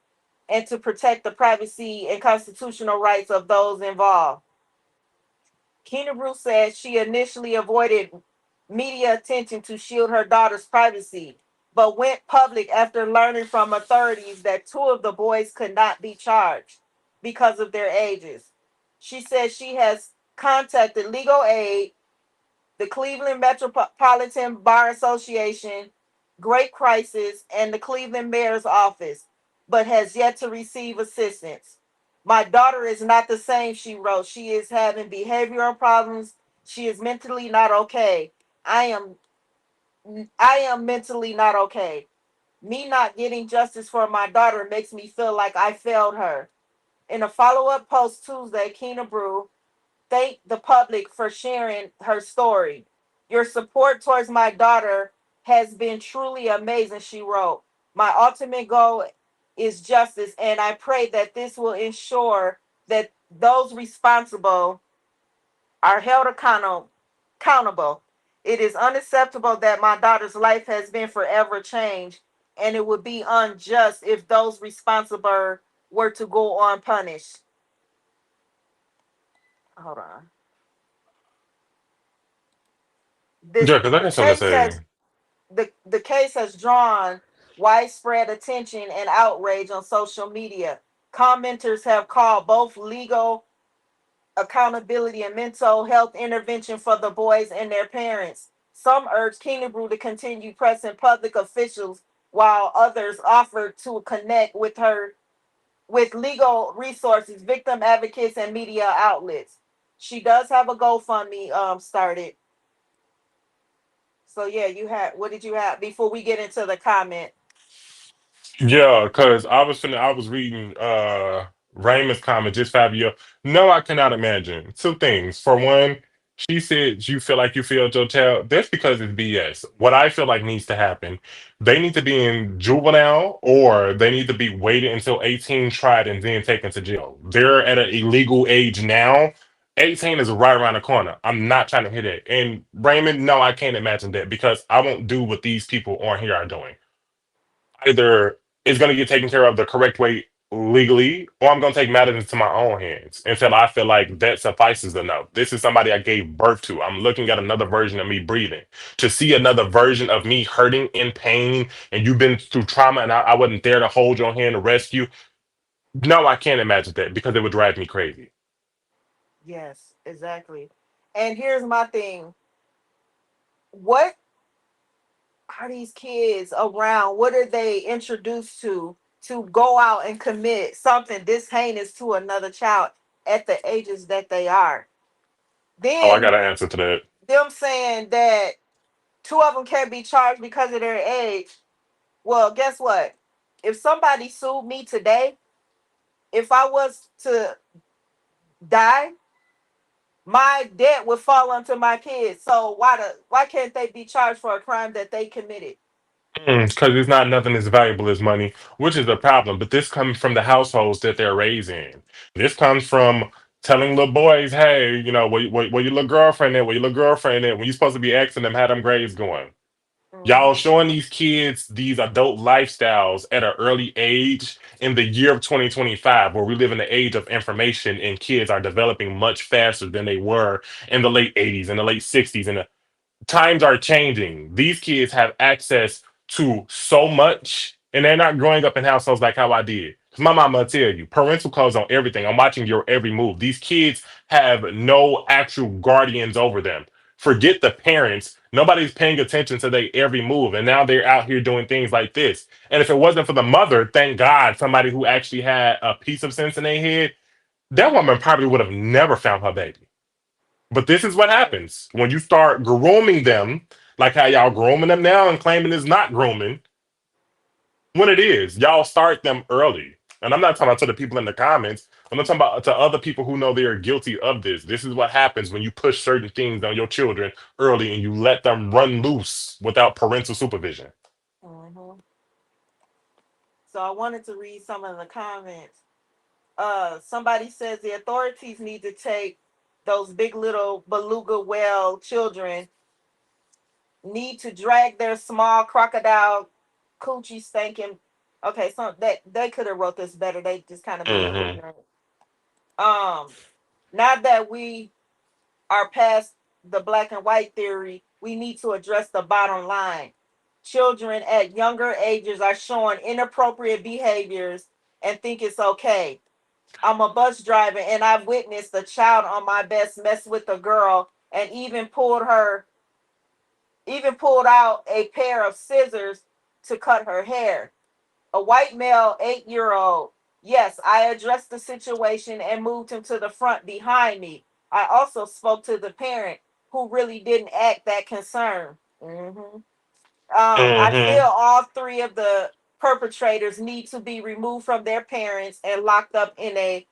and to protect the privacy and constitutional rights of those involved. Keenebrew said she initially avoided media attention to shield her daughter's privacy, but went public after learning from authorities that 2 of the boys could not be charged because of their ages. She says she has contacted legal aid, the Cleveland Metropolitan Bar Association, Great Crisis, and the Cleveland Mayor's Office, but has yet to receive assistance. My daughter is not the same, she wrote. She is having behavioral problems. She is mentally not okay. I am I am mentally not okay. Me not getting justice for my daughter makes me feel like I failed her. In a follow-up post Tuesday, Keenebrew thanked the public for sharing her story. Your support towards my daughter has been truly amazing, she wrote. My ultimate goal is justice, and I pray that this will ensure that those responsible are held accountable. It is unacceptable that my daughter's life has been forever changed, and it would be unjust if those responsible were to go unpunished. Hold on. This Yeah, because I got something to case say. has the case has drawn widespread attention and outrage on social media. Commenters have called both legal accountability and mental health intervention for the boys and their parents. Some urged Keenebrew to continue pressing public officials, while others offered to connect with her with legal resources, victim advocates, and media outlets. She does have a GoFundMe started. So yeah, you had what did you have before we get into the comment? Yeah, because I was reading Raymond's comment just 5 years. No, I cannot imagine. 2 things. For one, she said you feel like you failed your child. That's because it's BS. What I feel like needs to happen, they need to be in juvenile or they need to be waited until 18, tried, and then taken to jail. They're at an illegal age now. 18 is right around the corner. I'm not trying to hit it. And Raymond, no, I can't imagine that because I won't do what these people on here are doing. Either it's going to get taken care of the correct way legally, or I'm gonna take matters into my own hands until I feel like that suffices enough. This is somebody I gave birth to. I'm looking at another version of me breathing. To see another version of me hurting in pain, and you've been through trauma, and I wasn't there to hold your hand to rescue. No, I can't imagine that because it would drive me crazy. Yes, exactly. And here's my thing. What are these kids around? What are they introduced to go out and commit something this heinous to another child at the ages that they are? Oh, I Then got an answer to that. them saying that two of them can't be charged because of their age. Well, guess what? If somebody sued me today, if I was to die, my debt would fall onto my kids. So why can't they be charged for a crime that they committed? Because it's not nothing as valuable as money, which is the problem. But this comes from the households that they're raised in. This comes from telling little boys, "Hey, where your little girlfriend at? Where your little girlfriend at?" When you're supposed to be asking them how them grades going. Y'all Mhm. showing these kids these adult lifestyles at an early age in the year of 2025, where we live in the age of information and kids are developing much faster than they were in the late 80s and the late 60s and the times are changing. These kids have access to so much, and they're not growing up in households like how I did. 'Cause my mama will tell you, parental controls on everything. I'm watching your every move. These kids have no actual guardians over them. Forget the parents. Nobody's paying attention to their every move, and now they're out here doing things like this. And if it wasn't for the mother, thank God, somebody who actually had a piece of sense in their head, that woman probably would have never found her baby. But this is what Right. happens when you start grooming them, like how y'all grooming them now and claiming it's not grooming, when it is. Y'all start them early. And I'm not talking about to the people in the comments. I'm not talking about to other people who know they are guilty of this. This is what happens when you push certain things on your children early and you let them run loose without parental supervision. Mhm. So I wanted to read some of the comments. Somebody says the authorities need to take those big little beluga whale children, need to drag their small crocodile coochie stinking. Okay, so that they could have wrote this better. They just kind of being Hmm. ignorant. Um, Now that we are past the black and white theory, we need to address the bottom line. Children at younger ages are showing inappropriate behaviors and think it's okay. I'm a bus driver and I've witnessed a child on my bus mess with a girl and even pulled out a pair of scissors to cut her hair. A white male 8-year-old. Yes, I addressed the situation and moved him to the front behind me. I also spoke to the parent who really didn't act that concerned. I feel Hmm. all three of the perpetrators need to be removed from their parents and locked up in a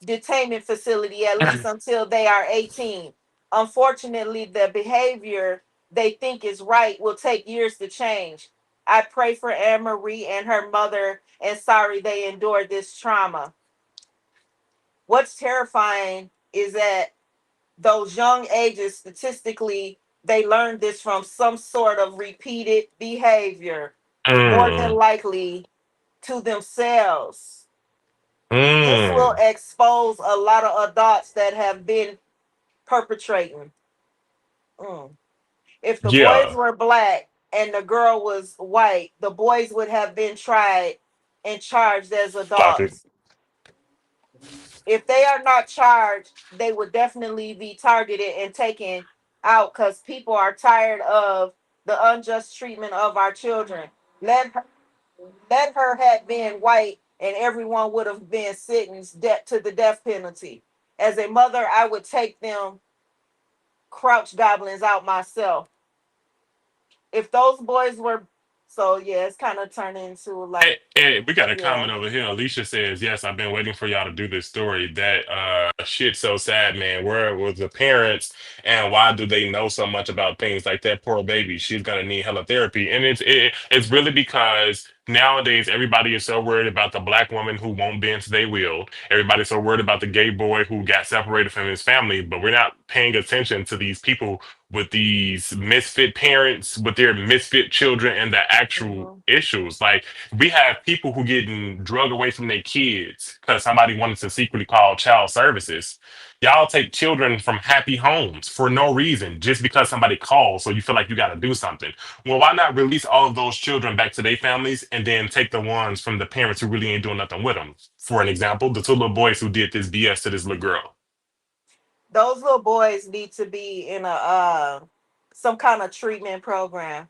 detainment facility at least until they are 18. Unfortunately, the behavior they think is right will take years to change. I pray for Anmarie and her mother and sorry they endured this trauma. What's terrifying is that those young ages, statistically, they learn this from some sort of repeated behavior, more than Mm. likely to themselves. This will Mm. expose a lot of adults that have been perpetrating. Mm. If the boys Yeah. were black and the girl was white, the boys would have been tried and charged as Clock it. adults. If they are not charged, they would definitely be targeted and taken out because people are tired of the unjust treatment of our children. Let her, let her have been white and everyone would have been sentenced to the death penalty. As a mother, I would take them crouch goblins out myself. If those boys were, so yeah, it's kind of turned into Hey, like, hey, we got a yeah. comment over here. Alicia says, "Yes, I've been waiting for y'all to do this story. That shit's so sad, man. Where was the parents, and why do they know so much about things like that? Poor baby, she's gonna need hella therapy." And it's really because nowadays everybody is so worried about the black woman who won't bend to their will. Everybody's so worried about the gay boy who got separated from his family, but we're not paying attention to these people with these misfit parents, with their misfit children, and the actual Mhm. issues. Like we have people who getting drug away from their kids because somebody wanted to secretly call child services. Y'all take children from happy homes for no reason, just because somebody calls, so you feel like you got to do something. Well, why not release all of those children back to their families and then take the ones from the parents who really ain't doing nothing with them? For an example, the two little boys who did this BS to this little girl. Those little boys need to be in a some kind of treatment program.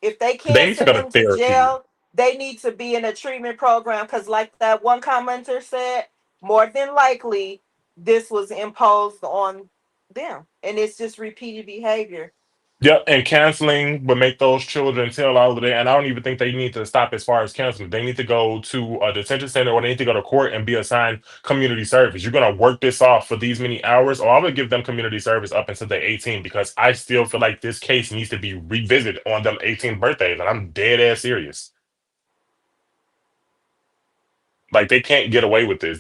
If they They can't need to send go to them to therapy. jail, they need to be in a treatment program because, like that one commenter said, more than likely this was imposed on them, and it's just repeated behavior. Yep, and counseling would make those children tell all of that. And I don't even think they need to stop as far as counseling. They need to go to a detention center or they need to go to court and be assigned community service. You're going to work this off for these many hours, or I would give them community service up until they're 18 because I still feel like this case needs to be revisited on them 18th birthdays. And I'm dead ass serious. Like they can't get away with this.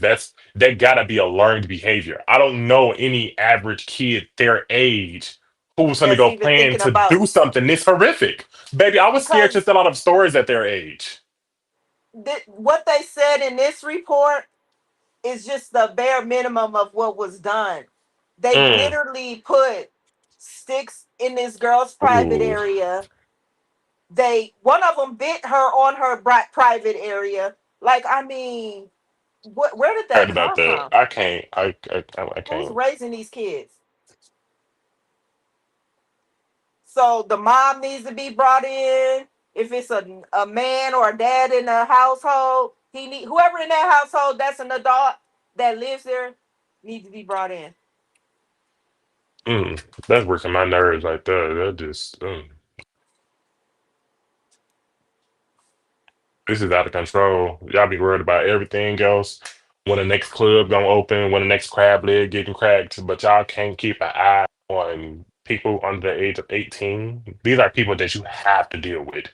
That gotta be a learned behavior. I don't know any average kid their age who's gonna That's go even plan thinking to about do something this horrific. Baby, I was scared to because tell out of stories at their age. what they said in this report is just the bare minimum of what was done. They Mm. literally put sticks in this girl's private Ooh, area. They one of them bit her on her private area. Like, I mean, where did heard that about come that. from? I can't. I Who's can't. raising these kids? So the mom needs to be brought in. If it's a man or a dad in the household, he need whoever in that household that's an adult that lives there needs to be brought in. Mm. That's working my nerves like that. That just this is out of control. Y'all be worried about everything else. When the next club gonna open, when the next crab leg getting cracked, but y'all can't keep an eye on people under the age of 18. These are people that you have to deal with.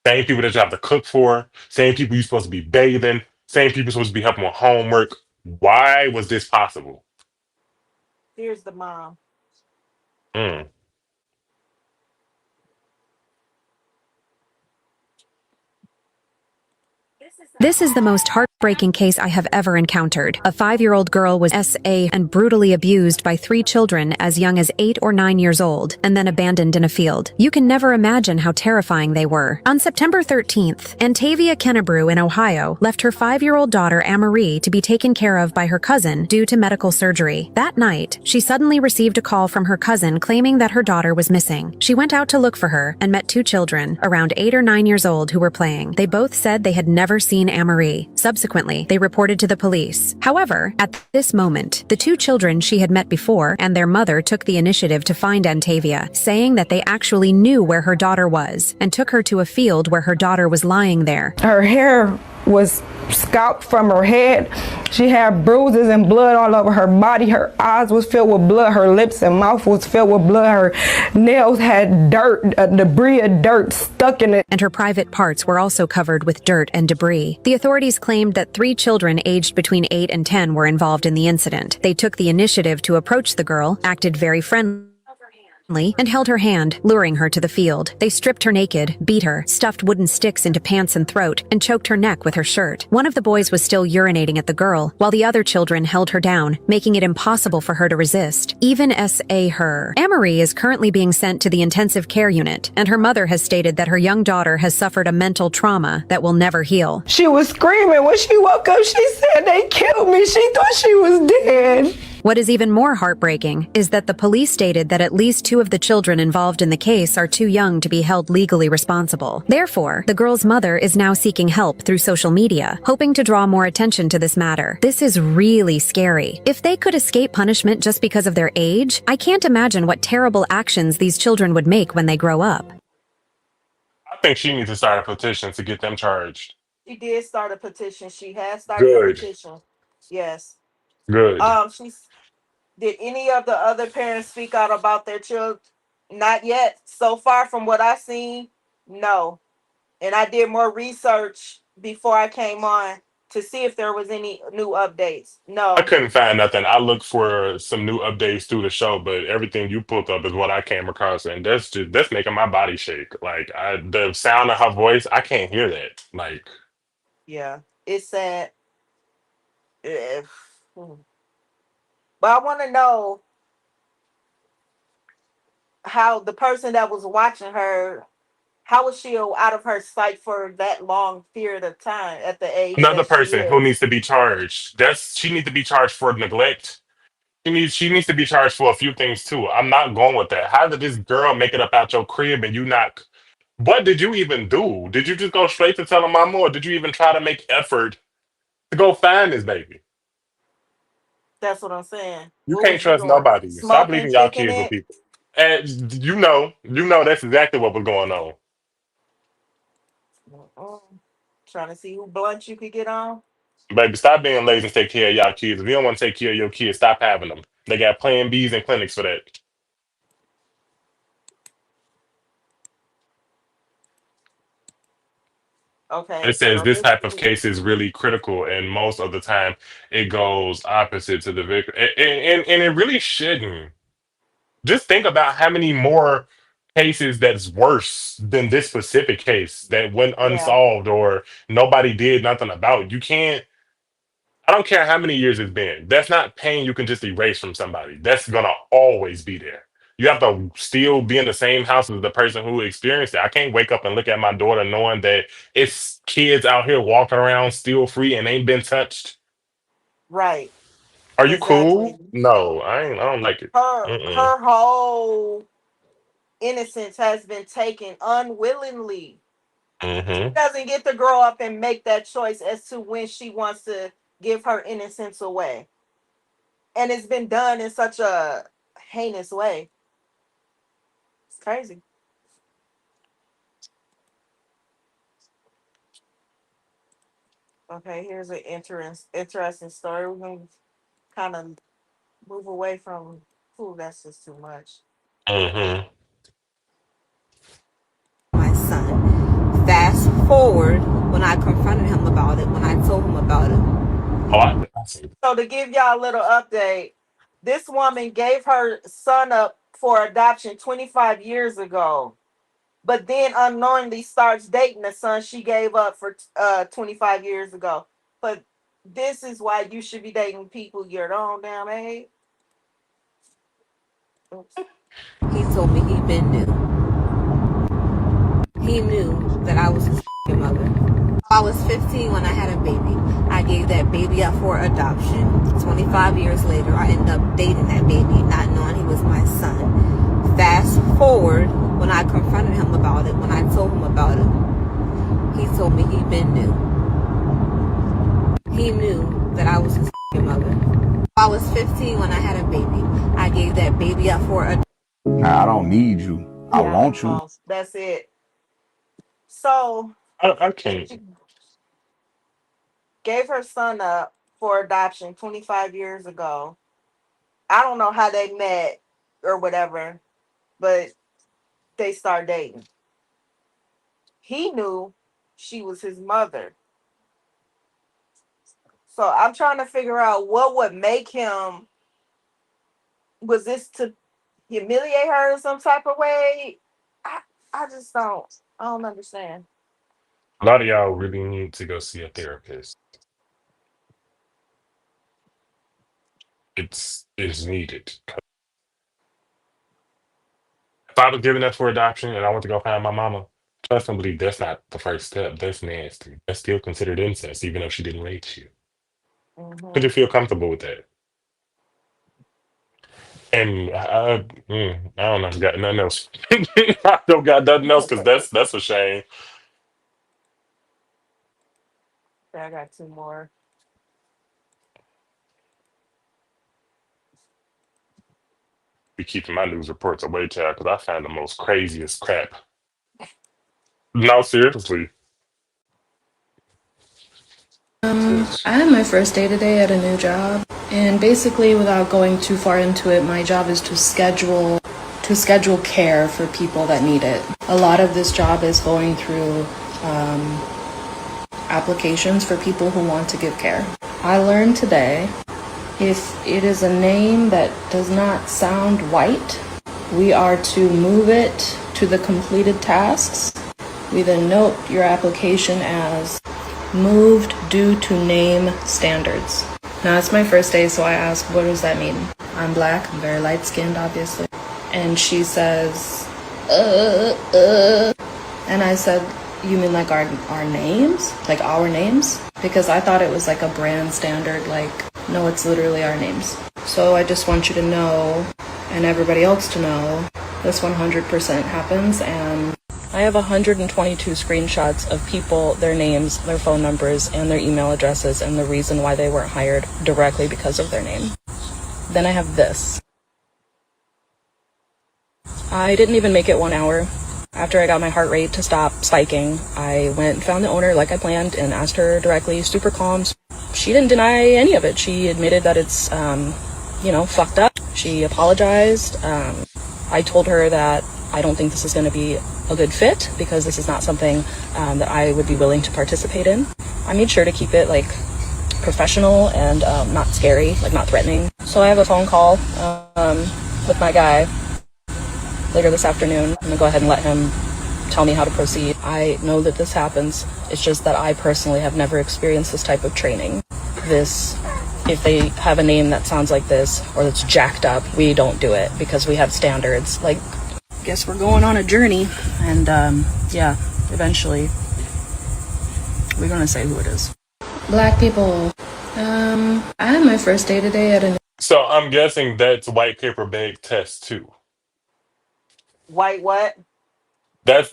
Same people that you have to cook for, same people you're supposed to be bathing, same people supposed to be helping with homework. Why was this possible? Here's the mom. Mm. This is the most heartbreaking case I have ever encountered. A 5-year-old girl was SA and brutally abused by 3 children as young as 8 or 9 years old, and then abandoned in a field. You can never imagine how terrifying they were. On September 13th, Antavia Kennebrew in Ohio left her 5-year-old daughter Anmarie to be taken care of by her cousin due to medical surgery. That night, she suddenly received a call from her cousin claiming that her daughter was missing. She went out to look for her and met 2 children, around 8 or 9 years old, who were playing. They both said they had never seen Anmarie. Subsequently, they reported to the police. However, at this moment, the 2 children she had met before and their mother took the initiative to find Antavia, saying that they actually knew where her daughter was and took her to a field where her daughter was lying there. Her hair was scalped from her head. She had bruises and blood all over her body. Her eyes was filled with blood. Her lips and mouth was filled with blood. Her nails had dirt, debris of dirt stuck in it. And her private parts were also covered with dirt and debris. The authorities claimed that 3 children aged between 8 and 10 were involved in the incident. They took the initiative to approach the girl, acted very friendly, and held her hand, luring her to the field. They stripped her naked, beat her, stuffed wooden sticks into pants and throat, and choked her neck with her shirt. One of the boys was still urinating at the girl, while the other children held her down, making it impossible for her to resist. Even S.A. her. Anmarie is currently being sent to the intensive care unit, and her mother has stated that her young daughter has suffered a mental trauma that will never heal. She was screaming. When she woke up, she said they killed me. She thought she was dead. What is even more heartbreaking is that the police stated that at least 2 of the children involved in the case are too young to be held legally responsible. Therefore, the girl's mother is now seeking help through social media, hoping to draw more attention to this matter. This is really scary. If they could escape punishment just because of their age, I can't imagine what terrible actions these children would make when they grow up. I think she needs to start a petition to get them charged. She did start a petition. She has started a Good, petition. Yes. good. She's Did any of the other parents speak out about their children? Not yet. So far from what I've seen, no. And I did more research before I came on to see if there was any new updates. I No. couldn't find nothing. I looked for some new updates through the show, but everything you pulled up is what I came across, and that's making my body shake. Like the sound of her voice, I can't hear that. Like Yeah. It's sad. If, but I want to know how the person that was watching her, how was she out of her sight for that long period of time at the age another that she person who is? needs to be charged. That's she needs to be charged for neglect. She needs to be charged for a few things too. I'm not going with that. How did this girl make it up out your crib and you not? What did you even do? Did you just go straight to tell her mama, or did you even try to make effort to go find this baby? That's what I'm saying. You What can't was you trust doing? nobody. Stop Smoking, leaving y'all kicking kids with it? people. And you know that's exactly what was going on. Mm-mm. Trying to see who blunt you could get on? Baby, stop being lazy and take care of y'all kids. If you don't want to take care of your kids, stop having them. They got Plan Bs and clinics for that. Okay, It says so this this type of is case is really critical, and most of the time it goes opposite to the victim, and it really shouldn't. Just think about how many more cases that's worse than this specific case that went yeah, unsolved or nobody did nothing about. You can't. I don't care how many years it's been. That's not pain you can just erase from somebody. That's gonna always be there. You have to still be in the same house as the person who experienced it. I can't wake up and look at my daughter knowing that it's kids out here walking around still free and ain't been touched. right. Are you Exactly. cool? No, I ain't. I don't like it. Mm-mm. Her whole innocence has been taken unwillingly. She Mm-hmm. doesn't get to grow up and make that choice as to when she wants to give her innocence away. And it's been done in such a heinous way. It's crazy. Okay, here's an interesting story. We're gonna kind of move away from food. That's just too much. Mm-hmm. My son. Fast forward when I confronted him about it, when I told him about it. Oh, I see. So to give y'all a little update, this woman gave her son up for adoption 25 years ago, but then unknowingly starts dating the son she gave up for 25 years ago. But this is why you should be dating people your own damn age. Oops. He told me he been knew. He knew that I was his mother. I was 15 when I had a baby. I gave that baby up for adoption. 25 years later, I ended up dating that baby, not knowing he was my son. Fast forward when I confronted him about it, when I told him about it, he told me he been knew. He knew that I was his mother. I was 15 when I had a baby. I gave that baby up for adoption. Nah, I don't need you. I want you. That's it. So I can't. she gave her son up for adoption 25 years ago. I don't know how they met or whatever, but they start dating. He knew she was his mother. So I'm trying to figure out what would make him, was this to humiliate her in some type of way? I I just don't understand. A lot of y'all really need to go see a therapist. It's needed. If I was given up for adoption and I went to go find my mama, trust and believe that's not the first step. That's nasty. That's still considered incest, even though she didn't rape you. Could Hmm. you feel comfortable with that? And I don't know. Got nothing else. I don't got nothing else because that's a shame. I got two more. Be keeping my news reports away, child, because I find the most craziest crap. No, seriously. I had my first day today at a new job, and basically, without going too far into it, my job is to schedule care for people that need it. A lot of this job is going through applications for people who want to give care. I learned today if it is a name that does not sound white, we are to move it to the completed tasks. We then note your application as moved due to name standards. Now it's my first day, so I ask, what does that mean? I'm black, I'm very light skinned, obviously. And she says, And I said, you mean like our names? Like our names? Because I thought it was like a brand standard, like, no, it's literally our names. So I just want you to know, and everybody else to know, this 100% happens, and I have 122 screenshots of people, their names, their phone numbers, and their email addresses, and the reason why they weren't hired directly because of their name. Then I have this. I didn't even make it 1 hour. After I got my heart rate to stop spiking, I went and found the owner like I planned and asked her directly, super calm. She didn't deny any of it. She admitted that it's, fucked up. She apologized. I told her that I don't think this is going to be a good fit because this is not something that I would be willing to participate in. I made sure to keep it like professional and not scary, like not threatening. So I have a phone call with my guy later this afternoon. I'm gonna go ahead and let him tell me how to proceed. I know that this happens. It's just that I personally have never experienced this type of training. If they have a name that sounds like this or that's jacked up, we don't do it because we have standards. Like, guess we're going on a journey, and eventually we're gonna say who it is. Black people. I had my first day today at a. So I'm guessing that's white paper bag test too. White what? That's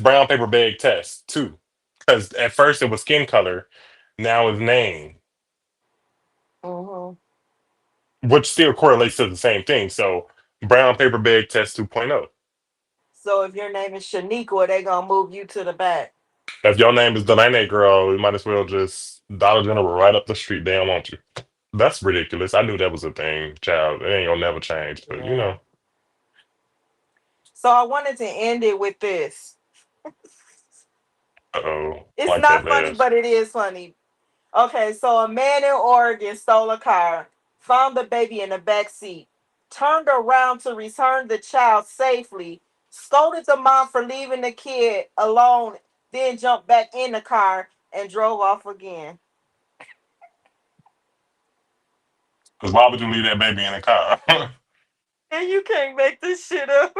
brown paper bag test too. Because at first it was skin color, now it's name, Mm-hmm. which still correlates to the same thing. So brown paper bag test 2.0. So if your name is Shaniqua, they gonna move you to the back. If your name is Delaney girl, you might as well just Dollar General right up the street. They don't want you. That's ridiculous. I knew that was a thing, child. It ain't gonna never change. But Yeah. So I wanted to end it with this. uh-oh, It's like that not funny, fast. but it is funny. Okay, so a man in Oregon stole a car, found the baby in the back seat, turned around to return the child safely, scolded the mom for leaving the kid alone, then jumped back in the car and drove off again. Because why would you leave that baby in the car? And you can't make this shit up.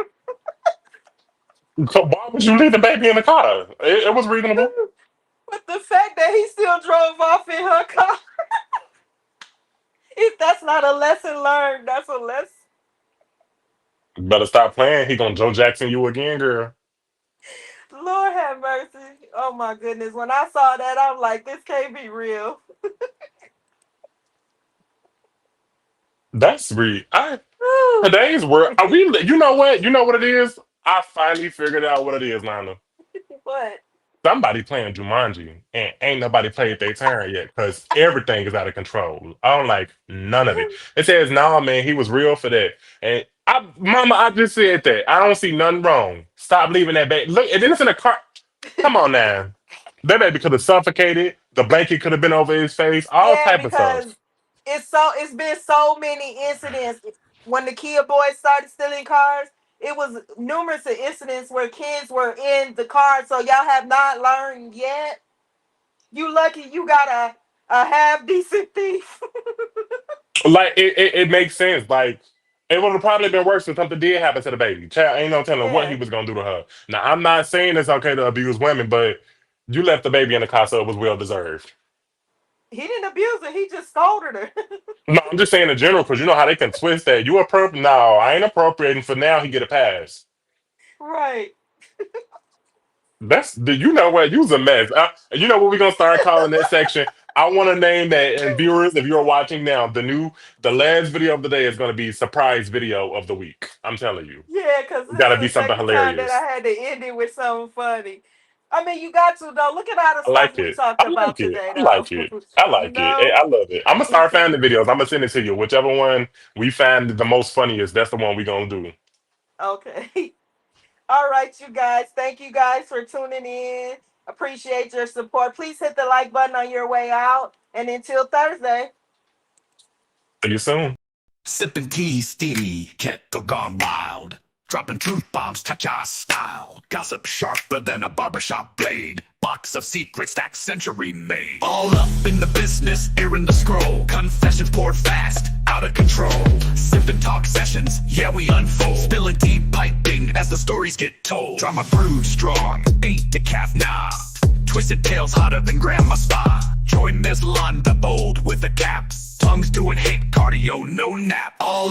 So why would you leave the baby in the car? It was reasonable. But the fact that he still drove off in her car, if that's not a lesson learned, that's a lesson. Better stop playing. He gonna Joe Jackson you again, girl. Lord have mercy. Oh my goodness. When I saw that, I'm like, this can't be real. That's today's world. Are we? You know what? You know what it is. I finally figured out what it is, Nana. What? Somebody playing Jumanji, and ain't nobody played their turn yet because everything is out of control. I don't like none of it. It says, "Nah, man, he was real for that." And Mama, I just said that. I don't see nothing wrong. Stop leaving that baby. Look, and then it's in a car. Come on now. That baby could have suffocated. The blanket could have been over his face. All Yeah, type of because stuff. it's been so many incidents. When the Kia boys started stealing cars, it was numerous of incidents where kids were in the car. So y'all have not learned yet. You lucky you got a half decent thief. Like it makes sense. Like it would have probably been worse if something did happen to the baby. Child ain't no telling what he Yeah. was gonna do to her. Now I'm not saying it's okay to abuse women, but you left the baby in the car, so it was well deserved. He didn't abuse her, he just scolded her. No, I'm just saying in general because you know how they can twist that. You appropriate? No, I ain't appropriating for now. He get a pass. Right. You know what? You's a mess. You know what we're gonna start calling that section? I want to name that. And viewers, if you're watching now, the last video of the day is gonna be surprise video of the week. I'm telling you, Yeah, because it this gotta is be the something second time that I hilarious. had to end it with something funny. I mean, you got to though. Look at all the I stuff like we it. talked I about like it. today, I though. like it. I You like it. know. I love it. I'm gonna start finding videos. I'm gonna send it to you. Whichever one we find the most funniest, that's the one we gonna do. Okay. All right, you guys. Thank you guys for tuning in. Appreciate your support. Please hit the like button on your way out. And until Thursday. See you soon. Sipping tea, steamy, kettle gone wild. Dropping truth bombs, touch our style. Gossip sharper than a barbershop blade. Box of secrets that century made. All up in the business, airing the scroll. Confessions poured fast, out of control. Sipping talk sessions, yeah we unfold. Spilling tea, piping as the stories get told. Drama brewed strong, ain't decaf, nah. Twisted tales hotter than grandma's spa. Join Ms. Londa bold with a cap. Tongues doing hate cardio, no nap. All up